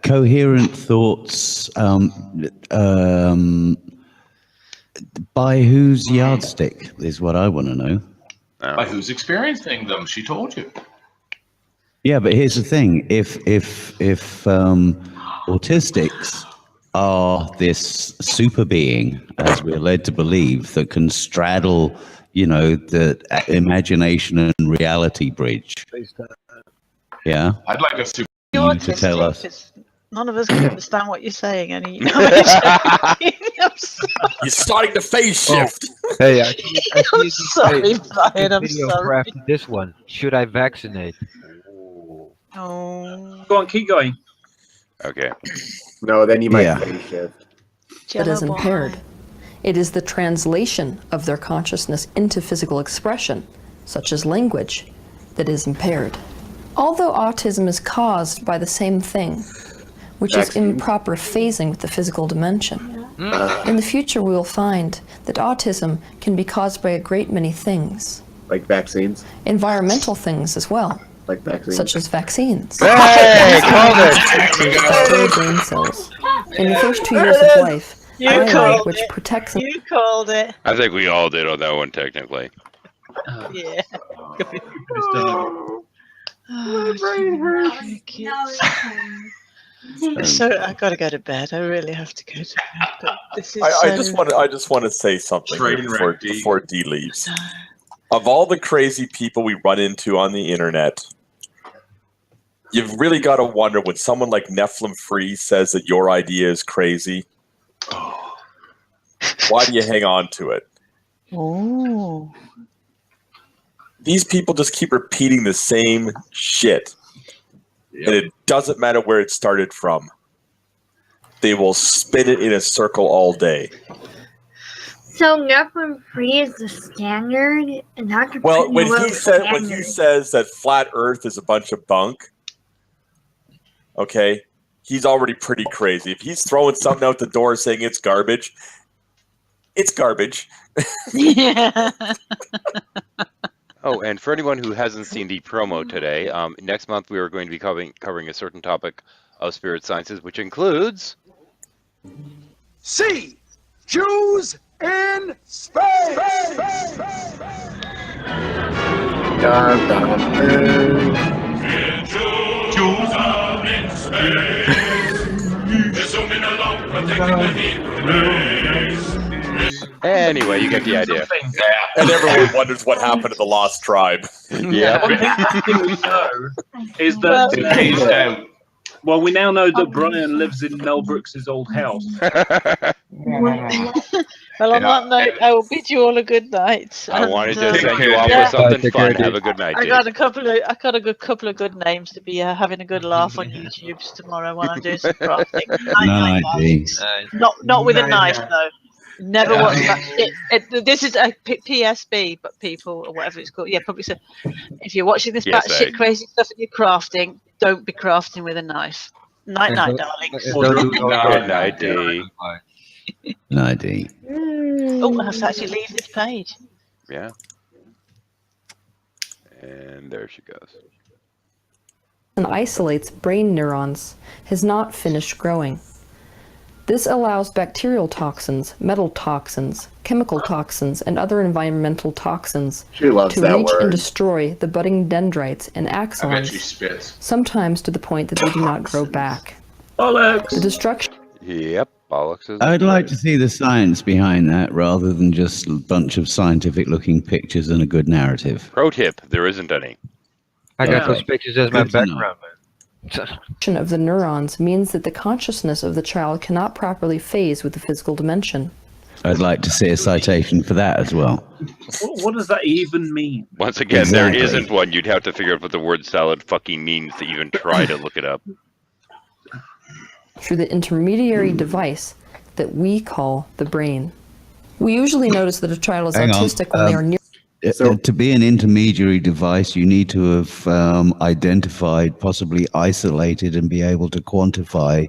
[SPEAKER 7] coherent thoughts. By whose yardstick is what I want to know.
[SPEAKER 6] By who's experiencing them? She told you.
[SPEAKER 7] Yeah, but here's the thing: if autistics are this super being, as we're led to believe, that can straddle, the imagination and reality bridge. Yeah,
[SPEAKER 6] I'd like us to.
[SPEAKER 3] You're
[SPEAKER 7] to tell
[SPEAKER 3] autistic,
[SPEAKER 7] us.
[SPEAKER 3] 'cause none of us can understand what you're saying.
[SPEAKER 8] You're starting to phase shift.
[SPEAKER 10] Hey, I see
[SPEAKER 3] I'm
[SPEAKER 10] a
[SPEAKER 3] sorry,
[SPEAKER 10] good
[SPEAKER 3] Brian. I'm
[SPEAKER 10] video for
[SPEAKER 3] sorry.
[SPEAKER 10] after this one. Should I vaccinate?
[SPEAKER 3] Oh.
[SPEAKER 9] Go on, keep going.
[SPEAKER 4] Okay.
[SPEAKER 1] No, then you might
[SPEAKER 7] Yeah.
[SPEAKER 1] phase shift.
[SPEAKER 14] That is
[SPEAKER 3] Jello
[SPEAKER 14] impaired.
[SPEAKER 3] boy.
[SPEAKER 14] It is the translation of their consciousness into physical expression, such as language, that is impaired. Although autism is caused by the same thing, which is
[SPEAKER 1] Vaccine.
[SPEAKER 14] improper phasing with the physical dimension. In the future, we will find that autism can be caused by a great many things,
[SPEAKER 1] Like vaccines.
[SPEAKER 14] environmental things as well,
[SPEAKER 1] Like vaccines.
[SPEAKER 14] such as vaccines.
[SPEAKER 4] Hey, called it.
[SPEAKER 14] Destroy brain cells. In the first 2 years of life,
[SPEAKER 3] You
[SPEAKER 14] iron,
[SPEAKER 3] called
[SPEAKER 14] which
[SPEAKER 3] it.
[SPEAKER 14] protects
[SPEAKER 3] You called it.
[SPEAKER 4] I think we all did on that one, technically.
[SPEAKER 3] Yeah. So I gotta go to bed. I really have to go to bed. But this is
[SPEAKER 8] I just want to say something
[SPEAKER 6] Train
[SPEAKER 8] here
[SPEAKER 6] wreck, D.
[SPEAKER 8] before D leaves. Of all the crazy people we run into on the internet, you've really got to wonder when someone like Nephilim Free says that your idea is crazy. Why do you hang on to it?
[SPEAKER 3] Oh.
[SPEAKER 8] These people just keep repeating the same shit. And it doesn't matter where it started from. They will spin it in a circle all day.
[SPEAKER 15] So Nephilim Free is the standard, and not to
[SPEAKER 8] Well,
[SPEAKER 15] put
[SPEAKER 8] when
[SPEAKER 15] you
[SPEAKER 8] he
[SPEAKER 15] over
[SPEAKER 8] said when he
[SPEAKER 15] standard.
[SPEAKER 8] says that flat Earth is a bunch of bunk, okay, he's already pretty crazy. If he's throwing something out the door saying it's garbage, it's garbage.
[SPEAKER 3] Yeah.
[SPEAKER 4] Oh, and for anyone who hasn't seen the promo today, next month we are going to be covering a certain topic of spirit sciences, which includes
[SPEAKER 16] C. Jews in space.
[SPEAKER 6] Jews are in space. Zooming along, protecting the Hebrew race.
[SPEAKER 4] Anyway, you get the idea.
[SPEAKER 8] And everyone wonders what happened to the lost tribe.
[SPEAKER 4] Yeah.
[SPEAKER 9] One thing we know is that
[SPEAKER 6] They phased out.
[SPEAKER 9] well, we now know that Brian lives in Mel Brooks's old house.
[SPEAKER 3] Well, on that note, I will bid you all a good night.
[SPEAKER 4] I
[SPEAKER 3] And,
[SPEAKER 4] wanted to
[SPEAKER 6] Take
[SPEAKER 4] send
[SPEAKER 6] care,
[SPEAKER 4] you off
[SPEAKER 6] dear.
[SPEAKER 4] with something
[SPEAKER 10] Take
[SPEAKER 4] fun.
[SPEAKER 10] care,
[SPEAKER 4] Have a good night,
[SPEAKER 3] I
[SPEAKER 4] Dave.
[SPEAKER 3] got a good couple of good names to be having a good laugh on YouTube tomorrow when I'm doing some crafting.
[SPEAKER 7] Night, D.
[SPEAKER 3] Not with a
[SPEAKER 6] Night,
[SPEAKER 3] knife
[SPEAKER 6] yeah.
[SPEAKER 3] though. Never
[SPEAKER 6] Yeah.
[SPEAKER 3] watch that shit. This is a PSB, but people or whatever it's called. Yeah, probably so. If you're watching this
[SPEAKER 4] PSA.
[SPEAKER 3] batshit crazy stuff and you're crafting, don't be crafting with a knife. Night, night, darlings.
[SPEAKER 4] Good night, D.
[SPEAKER 7] Night, D.
[SPEAKER 3] Oh, I have to actually leave this page.
[SPEAKER 4] Yeah. And there she goes.
[SPEAKER 14] And isolates brain neurons has not finished growing. This allows bacterial toxins, metal toxins, chemical toxins, and other environmental toxins
[SPEAKER 1] She loves
[SPEAKER 14] to
[SPEAKER 1] that
[SPEAKER 14] reach and
[SPEAKER 1] word.
[SPEAKER 14] destroy the budding dendrites and
[SPEAKER 6] I bet she
[SPEAKER 14] axons,
[SPEAKER 6] spits.
[SPEAKER 14] sometimes to the point that they do not grow back. The
[SPEAKER 9] Bollocks!
[SPEAKER 14] destruction
[SPEAKER 4] Yep. Bollocks is
[SPEAKER 7] I'd like to see the science behind that rather than just a bunch of scientific looking pictures and a good narrative.
[SPEAKER 4] Pro tip: there isn't any.
[SPEAKER 10] I got
[SPEAKER 7] Okay.
[SPEAKER 10] those pictures as my
[SPEAKER 7] Good to know.
[SPEAKER 10] background.
[SPEAKER 14] of the neurons means that the consciousness of the child cannot properly phase with the physical dimension.
[SPEAKER 7] I'd like to see a citation for that as well.
[SPEAKER 9] What does that even mean?
[SPEAKER 4] Once again, there
[SPEAKER 7] Exactly.
[SPEAKER 4] isn't one. You'd have to figure out what the word salad fucking means to even try to look it up.
[SPEAKER 14] Through the intermediary device that we call the brain. We usually notice that a child is
[SPEAKER 7] Hang on,
[SPEAKER 14] autistic when they are near.
[SPEAKER 7] To be an intermediary device, you need to have identified, possibly isolated, and be able to quantify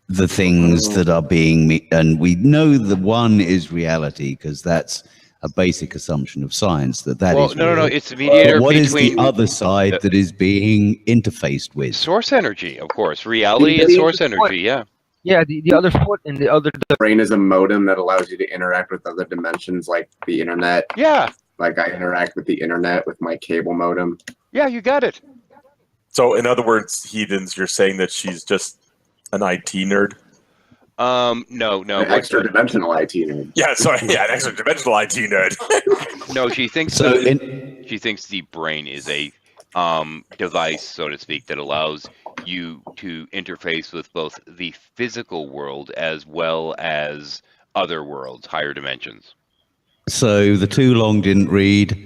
[SPEAKER 7] the things that are being. And we know the one is reality because that's a basic assumption of science that
[SPEAKER 4] Well,
[SPEAKER 7] is.
[SPEAKER 4] no,
[SPEAKER 7] real.
[SPEAKER 4] it's the mediator
[SPEAKER 7] But what is
[SPEAKER 4] between
[SPEAKER 7] the other side that is being interfaced with?
[SPEAKER 4] source energy, of course. Reality and source energy. Yeah.
[SPEAKER 10] Yeah, the other foot and the other.
[SPEAKER 1] Brain is a modem that allows you to interact with other dimensions like the internet.
[SPEAKER 4] Yeah.
[SPEAKER 1] Like I interact with the internet with my cable modem.
[SPEAKER 4] Yeah, you got it.
[SPEAKER 8] So, in other words, heathens, you're saying that she's just an IT nerd?
[SPEAKER 4] No.
[SPEAKER 1] An extra dimensional IT nerd.
[SPEAKER 8] Yeah, sorry. Yeah, an extra dimensional IT nerd.
[SPEAKER 4] No, she thinks
[SPEAKER 7] So
[SPEAKER 4] she thinks the brain is a device, so to speak, that allows you to interface with both the physical world as well as other worlds, higher dimensions.
[SPEAKER 7] So the too long didn't read.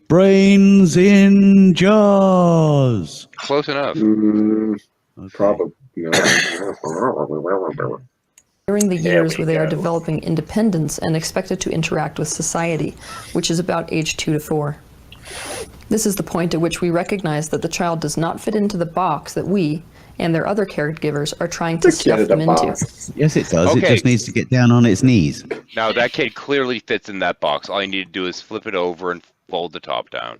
[SPEAKER 7] Brains in jars.
[SPEAKER 4] Close enough.
[SPEAKER 1] Probably.
[SPEAKER 14] During the years where they are developing independence and expected to interact with society, which is about age 2 to 4. This is the point at which we recognize that the child does not fit into the box that we and their other caregivers are trying to stuff them into.
[SPEAKER 7] Yes, it does. It
[SPEAKER 4] Okay.
[SPEAKER 7] just needs to get down on its knees.
[SPEAKER 4] Now that kid clearly fits in that box. All you need to do is flip it over and fold the top down.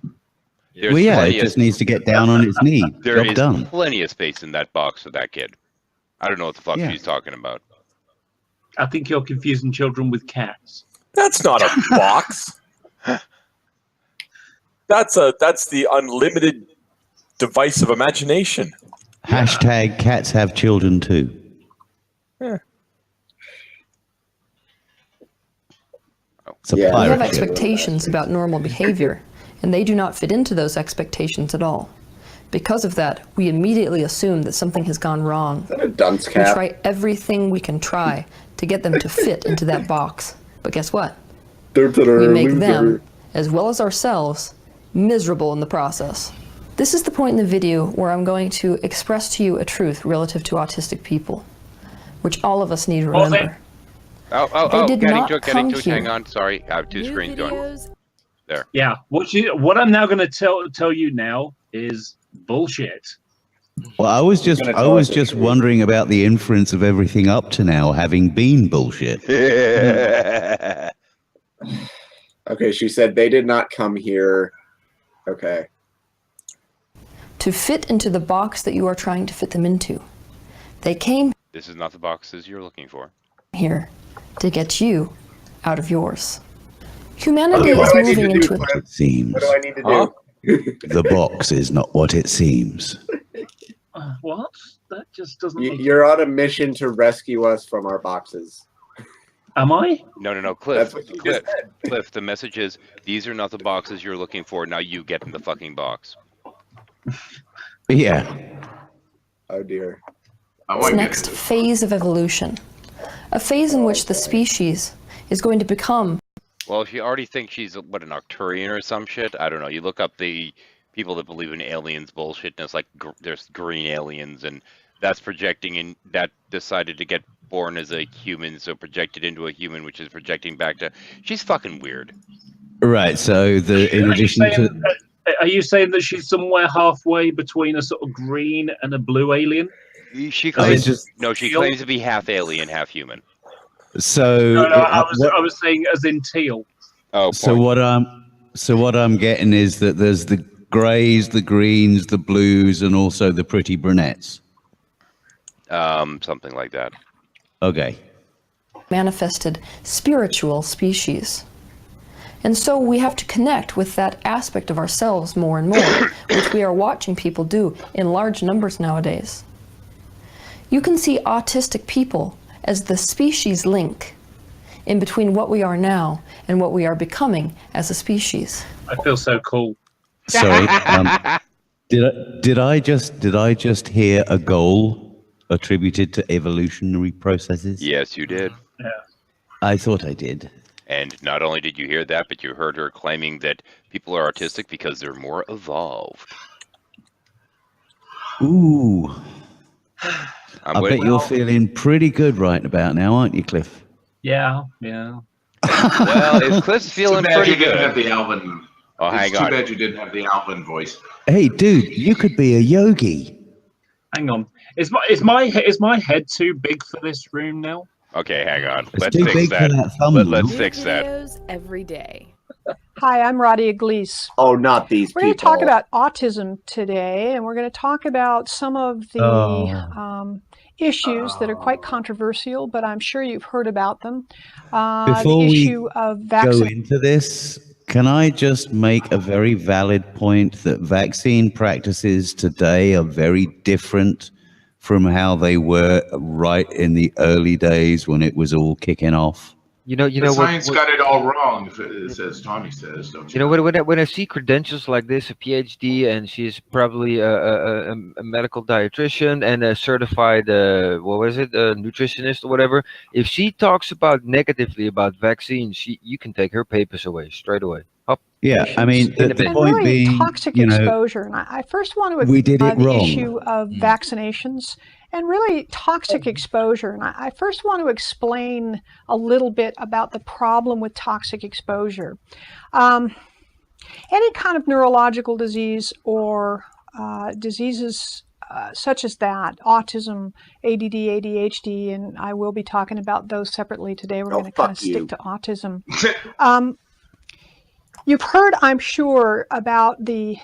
[SPEAKER 4] There's
[SPEAKER 7] Well, yeah,
[SPEAKER 4] plenty
[SPEAKER 7] it
[SPEAKER 4] of-
[SPEAKER 7] just needs to get down on its knee.
[SPEAKER 4] There
[SPEAKER 7] Job
[SPEAKER 4] is
[SPEAKER 7] done.
[SPEAKER 4] plenty of space in that box for that kid. I don't know what the fuck
[SPEAKER 9] Yeah.
[SPEAKER 4] she's talking about.
[SPEAKER 9] I think you're confusing children with cats.
[SPEAKER 8] That's not a box. That's the unlimited device of imagination.
[SPEAKER 7] Hashtag cats have children too.
[SPEAKER 8] Yeah.
[SPEAKER 7] It's a
[SPEAKER 14] We have
[SPEAKER 7] pirate ship.
[SPEAKER 14] expectations about normal behavior, and they do not fit into those expectations at all. Because of that, we immediately assume that something has gone wrong.
[SPEAKER 1] A dunce
[SPEAKER 14] We
[SPEAKER 1] cap.
[SPEAKER 14] try everything we can try to get them to fit into that box. But guess what? We make them, as well as ourselves, miserable in the process. This is the point in the video where I'm going to express to you a truth relative to autistic people, which all of us need to remember. They did
[SPEAKER 4] getting
[SPEAKER 14] not
[SPEAKER 4] to it,
[SPEAKER 14] come
[SPEAKER 4] getting to it.
[SPEAKER 14] here.
[SPEAKER 4] Hang on, sorry. I have two screens going. There.
[SPEAKER 9] Yeah. What I'm now going to tell you now is bullshit.
[SPEAKER 7] Well, I was just wondering about the inference of everything up to now having been bullshit.
[SPEAKER 1] Okay, she said they did not come here. Okay.
[SPEAKER 14] To fit into the box that you are trying to fit them into. They came
[SPEAKER 4] This is not the boxes you're looking for.
[SPEAKER 14] here to get you out of yours. Humanity
[SPEAKER 7] Okay,
[SPEAKER 14] is
[SPEAKER 7] what do I need
[SPEAKER 14] moving
[SPEAKER 7] to do,
[SPEAKER 14] into
[SPEAKER 7] Cliff? It seems.
[SPEAKER 1] What do I need to do?
[SPEAKER 7] The box is not what it seems.
[SPEAKER 9] What? That just doesn't.
[SPEAKER 1] You're on a mission to rescue us from our boxes.
[SPEAKER 9] Am I?
[SPEAKER 4] No, Cliff.
[SPEAKER 1] That's what you just
[SPEAKER 4] Cliff, the message is, these are not the boxes you're looking for. Now you get in the fucking box.
[SPEAKER 7] Yeah.
[SPEAKER 1] Oh dear.
[SPEAKER 14] this next phase of evolution. A phase in which the species is going to become
[SPEAKER 4] Well, if you already think she's, an Arcturian or some shit, I don't know. You look up the people that believe in aliens bullshit, and it's like there's green aliens, and that's projecting, and that decided to get born as a human, so projected into a human, which is projecting back to... She's fucking weird.
[SPEAKER 7] Right. So in addition to
[SPEAKER 9] Are you saying that she's somewhere halfway between a sort of green and a blue alien?
[SPEAKER 4] She
[SPEAKER 7] I was
[SPEAKER 4] claims, she claims to be half alien, half human.
[SPEAKER 7] so
[SPEAKER 9] No, I was saying as in teal.
[SPEAKER 4] Oh,
[SPEAKER 7] so what I'm getting is that there's the greys, the greens, the blues, and also the pretty brunettes.
[SPEAKER 4] Something like that.
[SPEAKER 7] Okay.
[SPEAKER 14] manifested spiritual species. And so we have to connect with that aspect of ourselves more and more, which we are watching people do in large numbers nowadays. You can see autistic people as the species link in between what we are now and what we are becoming as a species.
[SPEAKER 9] I feel so cool.
[SPEAKER 7] Sorry. Did I just hear a goal attributed to evolutionary processes?
[SPEAKER 4] Yes, you did.
[SPEAKER 9] Yeah.
[SPEAKER 7] I thought I did.
[SPEAKER 4] And not only did you hear that, but you heard her claiming that people are autistic because they're more evolved.
[SPEAKER 7] Ooh.
[SPEAKER 4] I'm
[SPEAKER 7] I
[SPEAKER 4] waiting-
[SPEAKER 7] bet you're feeling pretty good right about now, aren't you, Cliff?
[SPEAKER 9] Yeah.
[SPEAKER 4] Well, if Cliff's feeling
[SPEAKER 6] Too bad
[SPEAKER 4] pretty
[SPEAKER 6] you didn't
[SPEAKER 4] good.
[SPEAKER 6] have the Alvin.
[SPEAKER 4] Oh,
[SPEAKER 6] it's
[SPEAKER 4] hang
[SPEAKER 6] too
[SPEAKER 4] on.
[SPEAKER 6] bad you didn't have the Alvin voice.
[SPEAKER 7] Hey, dude, you could be a yogi.
[SPEAKER 9] Hang on. Is my head too big for this room now?
[SPEAKER 4] Okay, hang on.
[SPEAKER 7] It's
[SPEAKER 4] Let's
[SPEAKER 7] too
[SPEAKER 4] fix
[SPEAKER 7] big for
[SPEAKER 4] that.
[SPEAKER 7] that thumb,
[SPEAKER 4] Let's
[SPEAKER 7] Lou.
[SPEAKER 4] fix that.
[SPEAKER 17] Videos every day. Hi, I'm Roddy Iglesias.
[SPEAKER 1] Oh, not these
[SPEAKER 17] We're
[SPEAKER 1] people.
[SPEAKER 17] going to talk about autism today, and we're going to talk about some of the issues that are quite controversial, but I'm sure you've heard about them.
[SPEAKER 7] Before
[SPEAKER 17] The
[SPEAKER 7] we
[SPEAKER 17] issue of
[SPEAKER 7] go
[SPEAKER 17] vaccine.
[SPEAKER 7] into this, can I just make a very valid point that vaccine practices today are very different from how they were right in the early days when it was all kicking off?
[SPEAKER 10] You know
[SPEAKER 6] The science
[SPEAKER 10] what
[SPEAKER 6] got it all wrong, if it says Tommy says, don't you?
[SPEAKER 10] you know when I see credentials like this, a PhD, and she's probably a medical dietitian and a certified what was it, a nutritionist or whatever. If she talks about negatively about vaccines, you can take her papers away straight away. Up.
[SPEAKER 7] Yeah, I mean, the
[SPEAKER 17] And
[SPEAKER 7] point
[SPEAKER 17] really,
[SPEAKER 7] being,
[SPEAKER 17] toxic
[SPEAKER 7] you know,
[SPEAKER 17] exposure. And I first want to
[SPEAKER 7] we did
[SPEAKER 17] address
[SPEAKER 7] it
[SPEAKER 17] the
[SPEAKER 7] wrong.
[SPEAKER 17] issue of vaccinations and really toxic exposure. And I first want to explain a little bit about the problem with toxic exposure. Any kind of neurological disease or diseases such as that, autism, ADD, ADHD, and I will be talking about those separately today. We're going to kind of stick to autism. You've heard, I'm sure, about the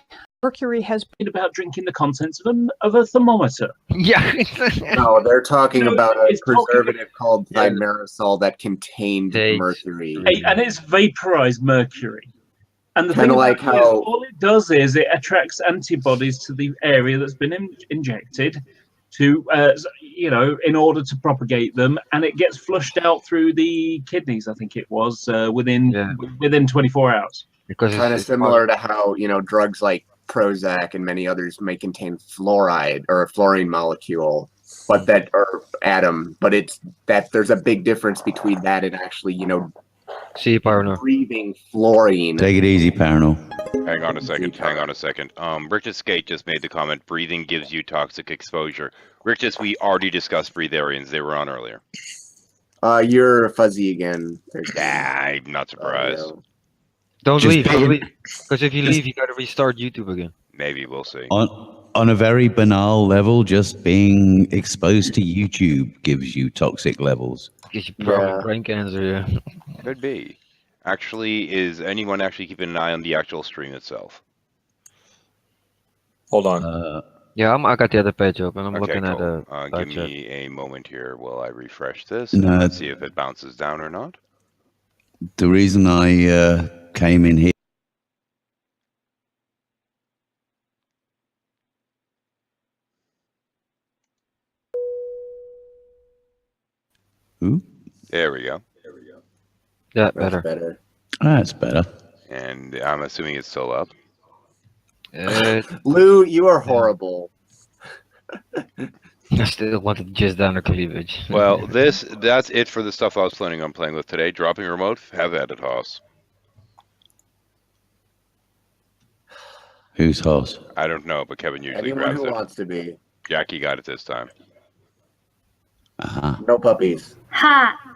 [SPEAKER 17] mercury has
[SPEAKER 9] been about drinking the contents of a thermometer.
[SPEAKER 10] Yeah.
[SPEAKER 1] No, they're talking
[SPEAKER 9] No,
[SPEAKER 1] about a
[SPEAKER 9] it's talking-
[SPEAKER 1] preservative called thimerosal that contained mercury.
[SPEAKER 9] And it's vaporized mercury. And the
[SPEAKER 1] Kinda
[SPEAKER 9] thing
[SPEAKER 1] like
[SPEAKER 9] about it is,
[SPEAKER 1] how-
[SPEAKER 9] all it does is it attracts antibodies to the area that's been injected to, in order to propagate them, and it gets flushed out through the kidneys. I think it was within 24 hours.
[SPEAKER 10] Because
[SPEAKER 1] Kind of similar to how, drugs like Prozac and many others may contain fluoride or a fluorine molecule, but that or atom, but it's that there's a big difference between that and actually,
[SPEAKER 10] See you, Parno.
[SPEAKER 1] breathing fluorine.
[SPEAKER 7] Take it easy, Parano.
[SPEAKER 4] Hang on a second. Richard Skate just made the comment, breathing gives you toxic exposure. Richard, we already discussed breatharians. They were on earlier.
[SPEAKER 1] You're fuzzy again.
[SPEAKER 4] I'm not surprised.
[SPEAKER 10] Don't
[SPEAKER 7] Just
[SPEAKER 10] leave,
[SPEAKER 7] being-
[SPEAKER 10] because if you leave, you got to restart YouTube again.
[SPEAKER 4] Maybe we'll see.
[SPEAKER 7] On a very banal level, just being exposed to YouTube gives you toxic levels.
[SPEAKER 10] Gives you probably brain cancer, yeah.
[SPEAKER 4] Could be. Actually, is anyone actually keeping an eye on the actual stream itself?
[SPEAKER 8] Hold on.
[SPEAKER 10] Yeah, I got the other page open. I'm
[SPEAKER 4] Okay,
[SPEAKER 10] looking at
[SPEAKER 4] cool.
[SPEAKER 10] the
[SPEAKER 4] Give me a moment here while I refresh this.
[SPEAKER 7] No.
[SPEAKER 4] And let's see if it bounces down or not.
[SPEAKER 7] The reason I came in here. Ooh,
[SPEAKER 4] There we go.
[SPEAKER 10] Yeah,
[SPEAKER 1] That's
[SPEAKER 10] better.
[SPEAKER 1] better.
[SPEAKER 7] that's better.
[SPEAKER 4] And I'm assuming it's still up.
[SPEAKER 1] Lou, you are horrible.
[SPEAKER 10] I still wanted just down the cleavage.
[SPEAKER 4] Well, that's it for the stuff I was planning on playing with today. Dropping remote, have at it, Hoss.
[SPEAKER 7] Who's Hoss?
[SPEAKER 4] I don't know, but Kevin usually
[SPEAKER 1] Anyone
[SPEAKER 4] grabs
[SPEAKER 1] who
[SPEAKER 4] it.
[SPEAKER 1] wants to be.
[SPEAKER 4] Jackie got it this time.
[SPEAKER 1] No puppies.
[SPEAKER 15] Ha!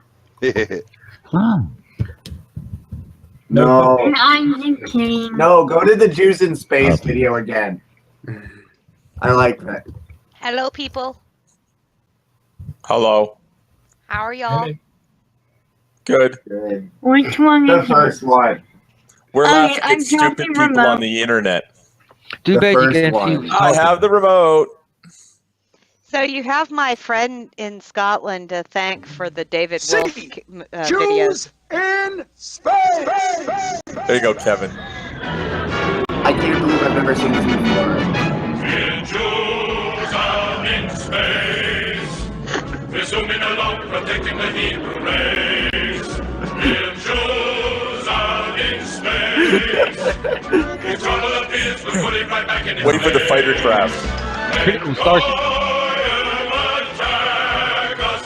[SPEAKER 1] No.
[SPEAKER 15] I'm just kidding.
[SPEAKER 1] No, go to the Jews in Space video again. I like that.
[SPEAKER 18] Hello, people.
[SPEAKER 8] Hello.
[SPEAKER 18] How are y'all?
[SPEAKER 8] Good.
[SPEAKER 1] Good.
[SPEAKER 15] Which one
[SPEAKER 1] The
[SPEAKER 15] is
[SPEAKER 1] first one.
[SPEAKER 8] We're
[SPEAKER 15] Okay,
[SPEAKER 8] laughing
[SPEAKER 15] I'm
[SPEAKER 8] at stupid
[SPEAKER 15] dropping
[SPEAKER 8] people
[SPEAKER 15] remote.
[SPEAKER 8] on the internet.
[SPEAKER 10] Too
[SPEAKER 1] The
[SPEAKER 10] bad you
[SPEAKER 1] first
[SPEAKER 10] can't
[SPEAKER 1] one.
[SPEAKER 10] see.
[SPEAKER 8] I have the remote.
[SPEAKER 18] So you have my friend in Scotland to thank for the David Wolf
[SPEAKER 16] See,
[SPEAKER 18] videos.
[SPEAKER 16] Jews in space.
[SPEAKER 8] There you go, Kevin.
[SPEAKER 1] I can't believe I've never seen this before.
[SPEAKER 19] Jews out in space, we're zooming along, protecting the Hebrew race. We're Jews out in space. The trouble appears, we'll put it right back in his
[SPEAKER 8] Waiting for the fighter craft.
[SPEAKER 10] Critical Starship.
[SPEAKER 19] attack us.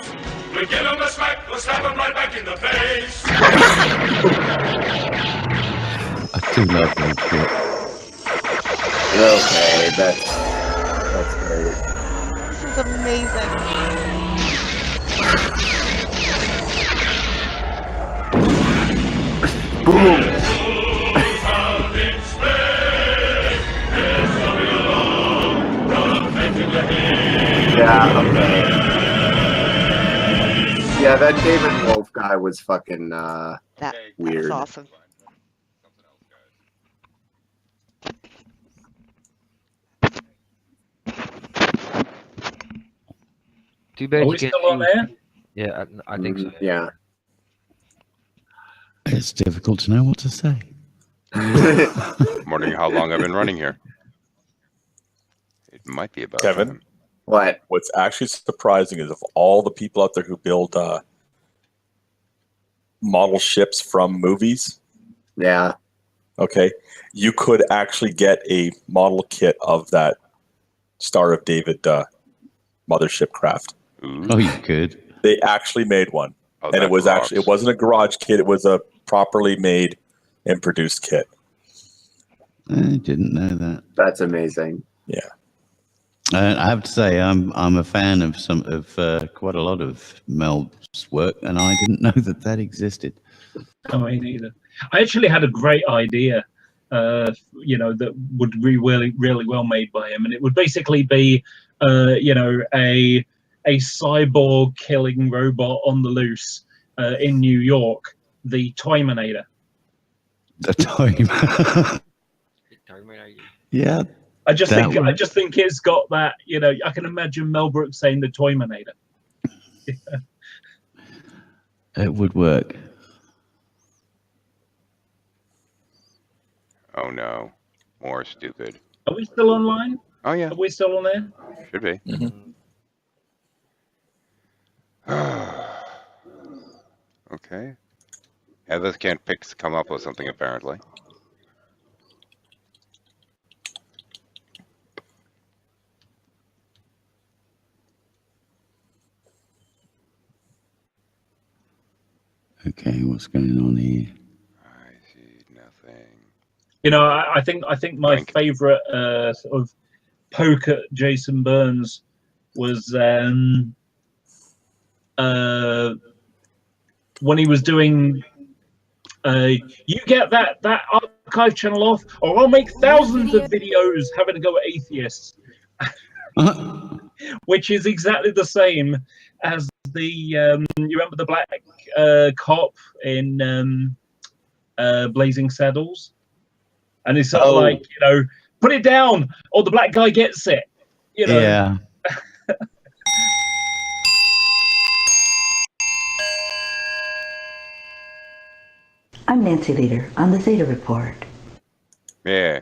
[SPEAKER 19] We give him a smack, we'll slap him right back in the face.
[SPEAKER 7] I do love that shit.
[SPEAKER 1] Okay, that's great.
[SPEAKER 3] This is amazing.
[SPEAKER 1] Boom! Yeah, okay. Yeah, that David Wolf guy was fucking
[SPEAKER 18] That
[SPEAKER 1] weird.
[SPEAKER 18] was awesome.
[SPEAKER 10] Too bad
[SPEAKER 9] Are
[SPEAKER 10] you
[SPEAKER 9] we
[SPEAKER 10] can't
[SPEAKER 9] still on
[SPEAKER 10] see.
[SPEAKER 9] there?
[SPEAKER 10] Yeah, I think so.
[SPEAKER 1] Yeah.
[SPEAKER 7] It's difficult to know what to say.
[SPEAKER 4] I'm wondering how long I've been running here. It might be about
[SPEAKER 8] Kevin?
[SPEAKER 4] time.
[SPEAKER 1] What?
[SPEAKER 8] What's actually surprising is of all the people out there who build model ships from movies.
[SPEAKER 1] Yeah.
[SPEAKER 8] Okay. You could actually get a model kit of that Star of David mothership craft.
[SPEAKER 7] Oh, you could.
[SPEAKER 8] They actually made one.
[SPEAKER 4] Oh,
[SPEAKER 8] And it
[SPEAKER 4] that
[SPEAKER 8] was
[SPEAKER 4] rocks.
[SPEAKER 8] actually, it wasn't a garage kit. It was a properly made and produced kit.
[SPEAKER 7] I didn't know that.
[SPEAKER 1] That's amazing.
[SPEAKER 8] Yeah.
[SPEAKER 7] I have to say, I'm a fan of quite a lot of Mel's work, and I didn't know that existed.
[SPEAKER 9] I mean, either. I actually had a great idea, that would be really, really well made by him, and it would basically be, a cyborg killing robot on the loose in New York, the Toyminator.
[SPEAKER 7] The Toyminator. Yeah.
[SPEAKER 9] I just think it's got that. I can imagine Mel Brooks saying the Toyminator.
[SPEAKER 7] It would work.
[SPEAKER 4] Oh no, more stupid.
[SPEAKER 9] Are we still online?
[SPEAKER 4] Oh yeah.
[SPEAKER 9] Are we still on there?
[SPEAKER 4] Should be. Okay. Heather can't come up with something apparently.
[SPEAKER 7] Okay, what's going on here?
[SPEAKER 9] I think my favorite sort of poke at Jason Burns was when he was doing you get that archive channel off, or I'll make thousands of videos having to go at atheists. Which is exactly the same as the you remember the black cop in Blazing Saddles, and it's sort of like, put it down or the black guy gets it.
[SPEAKER 7] Yeah.
[SPEAKER 20] I'm Nancy Leader on the Zeta Report.
[SPEAKER 4] Yeah.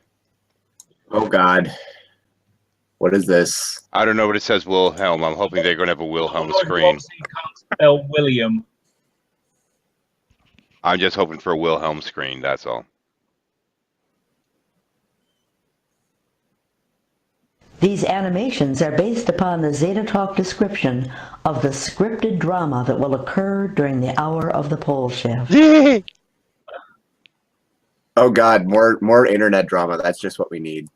[SPEAKER 1] Oh God. What is this?
[SPEAKER 4] I don't know, but it says Wilhelm. I'm hoping they're going to have a Wilhelm screen.
[SPEAKER 9] Spell William.
[SPEAKER 4] I'm just hoping for a Wilhelm screen, that's all.
[SPEAKER 20] These animations are based upon the Zeta Talk description of the scripted drama that will occur during the hour of the pole shift.
[SPEAKER 1] Oh God, more internet drama. That's just what we need.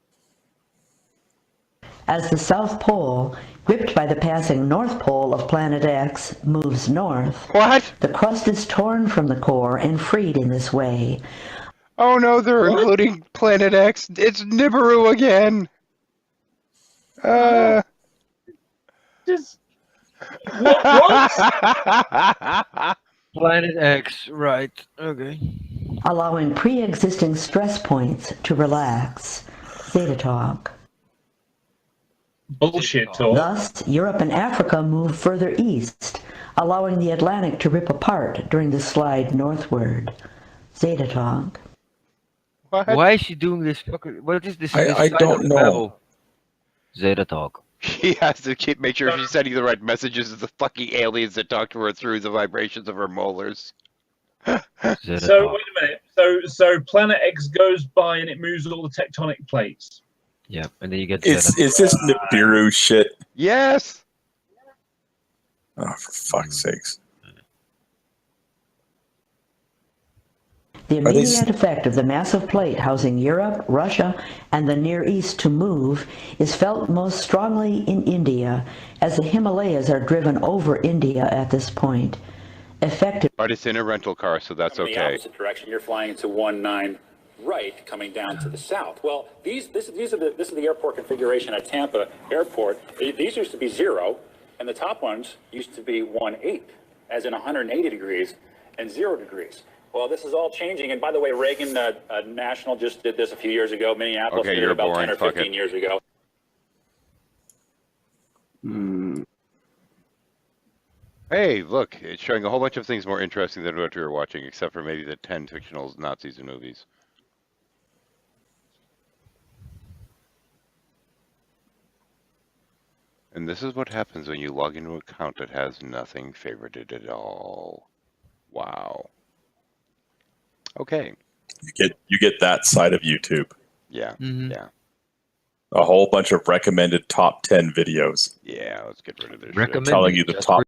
[SPEAKER 20] As the South Pole, gripped by the passing North Pole of Planet X, moves north, the crust is torn from the core and freed in this way.
[SPEAKER 4] Oh no, they're including Planet X. It's Nibiru again.
[SPEAKER 9] Just
[SPEAKER 10] what? Planet X, right? Okay.
[SPEAKER 20] Allowing pre-existing stress points to relax. Zeta Talk.
[SPEAKER 9] Bullshit talk.
[SPEAKER 20] Thus, Europe and Africa move further east, allowing the Atlantic to rip apart during the slide northward. Zeta Talk.
[SPEAKER 10] Why is she doing this? What is this?
[SPEAKER 8] I don't know.
[SPEAKER 10] Babble? Zeta Talk.
[SPEAKER 4] She has to make sure she's sending the right messages to the fucking aliens that talk to her through the vibrations of her molars.
[SPEAKER 9] So wait a minute. So Planet X goes by and it moves all the tectonic plates.
[SPEAKER 10] Yeah, and then you get.
[SPEAKER 8] Is this Nibiru shit?
[SPEAKER 4] Yes.
[SPEAKER 8] Oh, for fuck's sakes.
[SPEAKER 20] The immediate effect of the massive plate housing Europe, Russia, and the Near East to move is felt most strongly in India, as the Himalayas are driven over India at this point. Effective.
[SPEAKER 4] But it's in a rental car, so that's
[SPEAKER 21] In the
[SPEAKER 4] okay.
[SPEAKER 21] opposite direction, you're flying into 19 right, coming down to the south. Well, this is the airport configuration at Tampa Airport. These used to be 0, and the top ones used to be 1/8, as in 180 degrees and 0 degrees. Well, this is all changing. And by the way, Reagan National just did this a few years ago. Minneapolis
[SPEAKER 4] Okay,
[SPEAKER 21] did
[SPEAKER 4] you're
[SPEAKER 21] it about
[SPEAKER 4] boring.
[SPEAKER 21] 10 or
[SPEAKER 4] Fuck
[SPEAKER 21] 15
[SPEAKER 4] it.
[SPEAKER 21] years ago.
[SPEAKER 4] Hey, look, it's showing a whole bunch of things more interesting than what we were watching, except for maybe the 10 fictional Nazis in movies. And this is what happens when you log into an account that has nothing favorited at all. Wow. Okay.
[SPEAKER 8] You get that side of YouTube.
[SPEAKER 4] Yeah.
[SPEAKER 10] Mhm.
[SPEAKER 4] Yeah.
[SPEAKER 8] A whole bunch of recommended top 10 videos.
[SPEAKER 4] Yeah. Let's get rid of this.
[SPEAKER 10] Recommended
[SPEAKER 8] Telling you the
[SPEAKER 10] just
[SPEAKER 8] top
[SPEAKER 10] for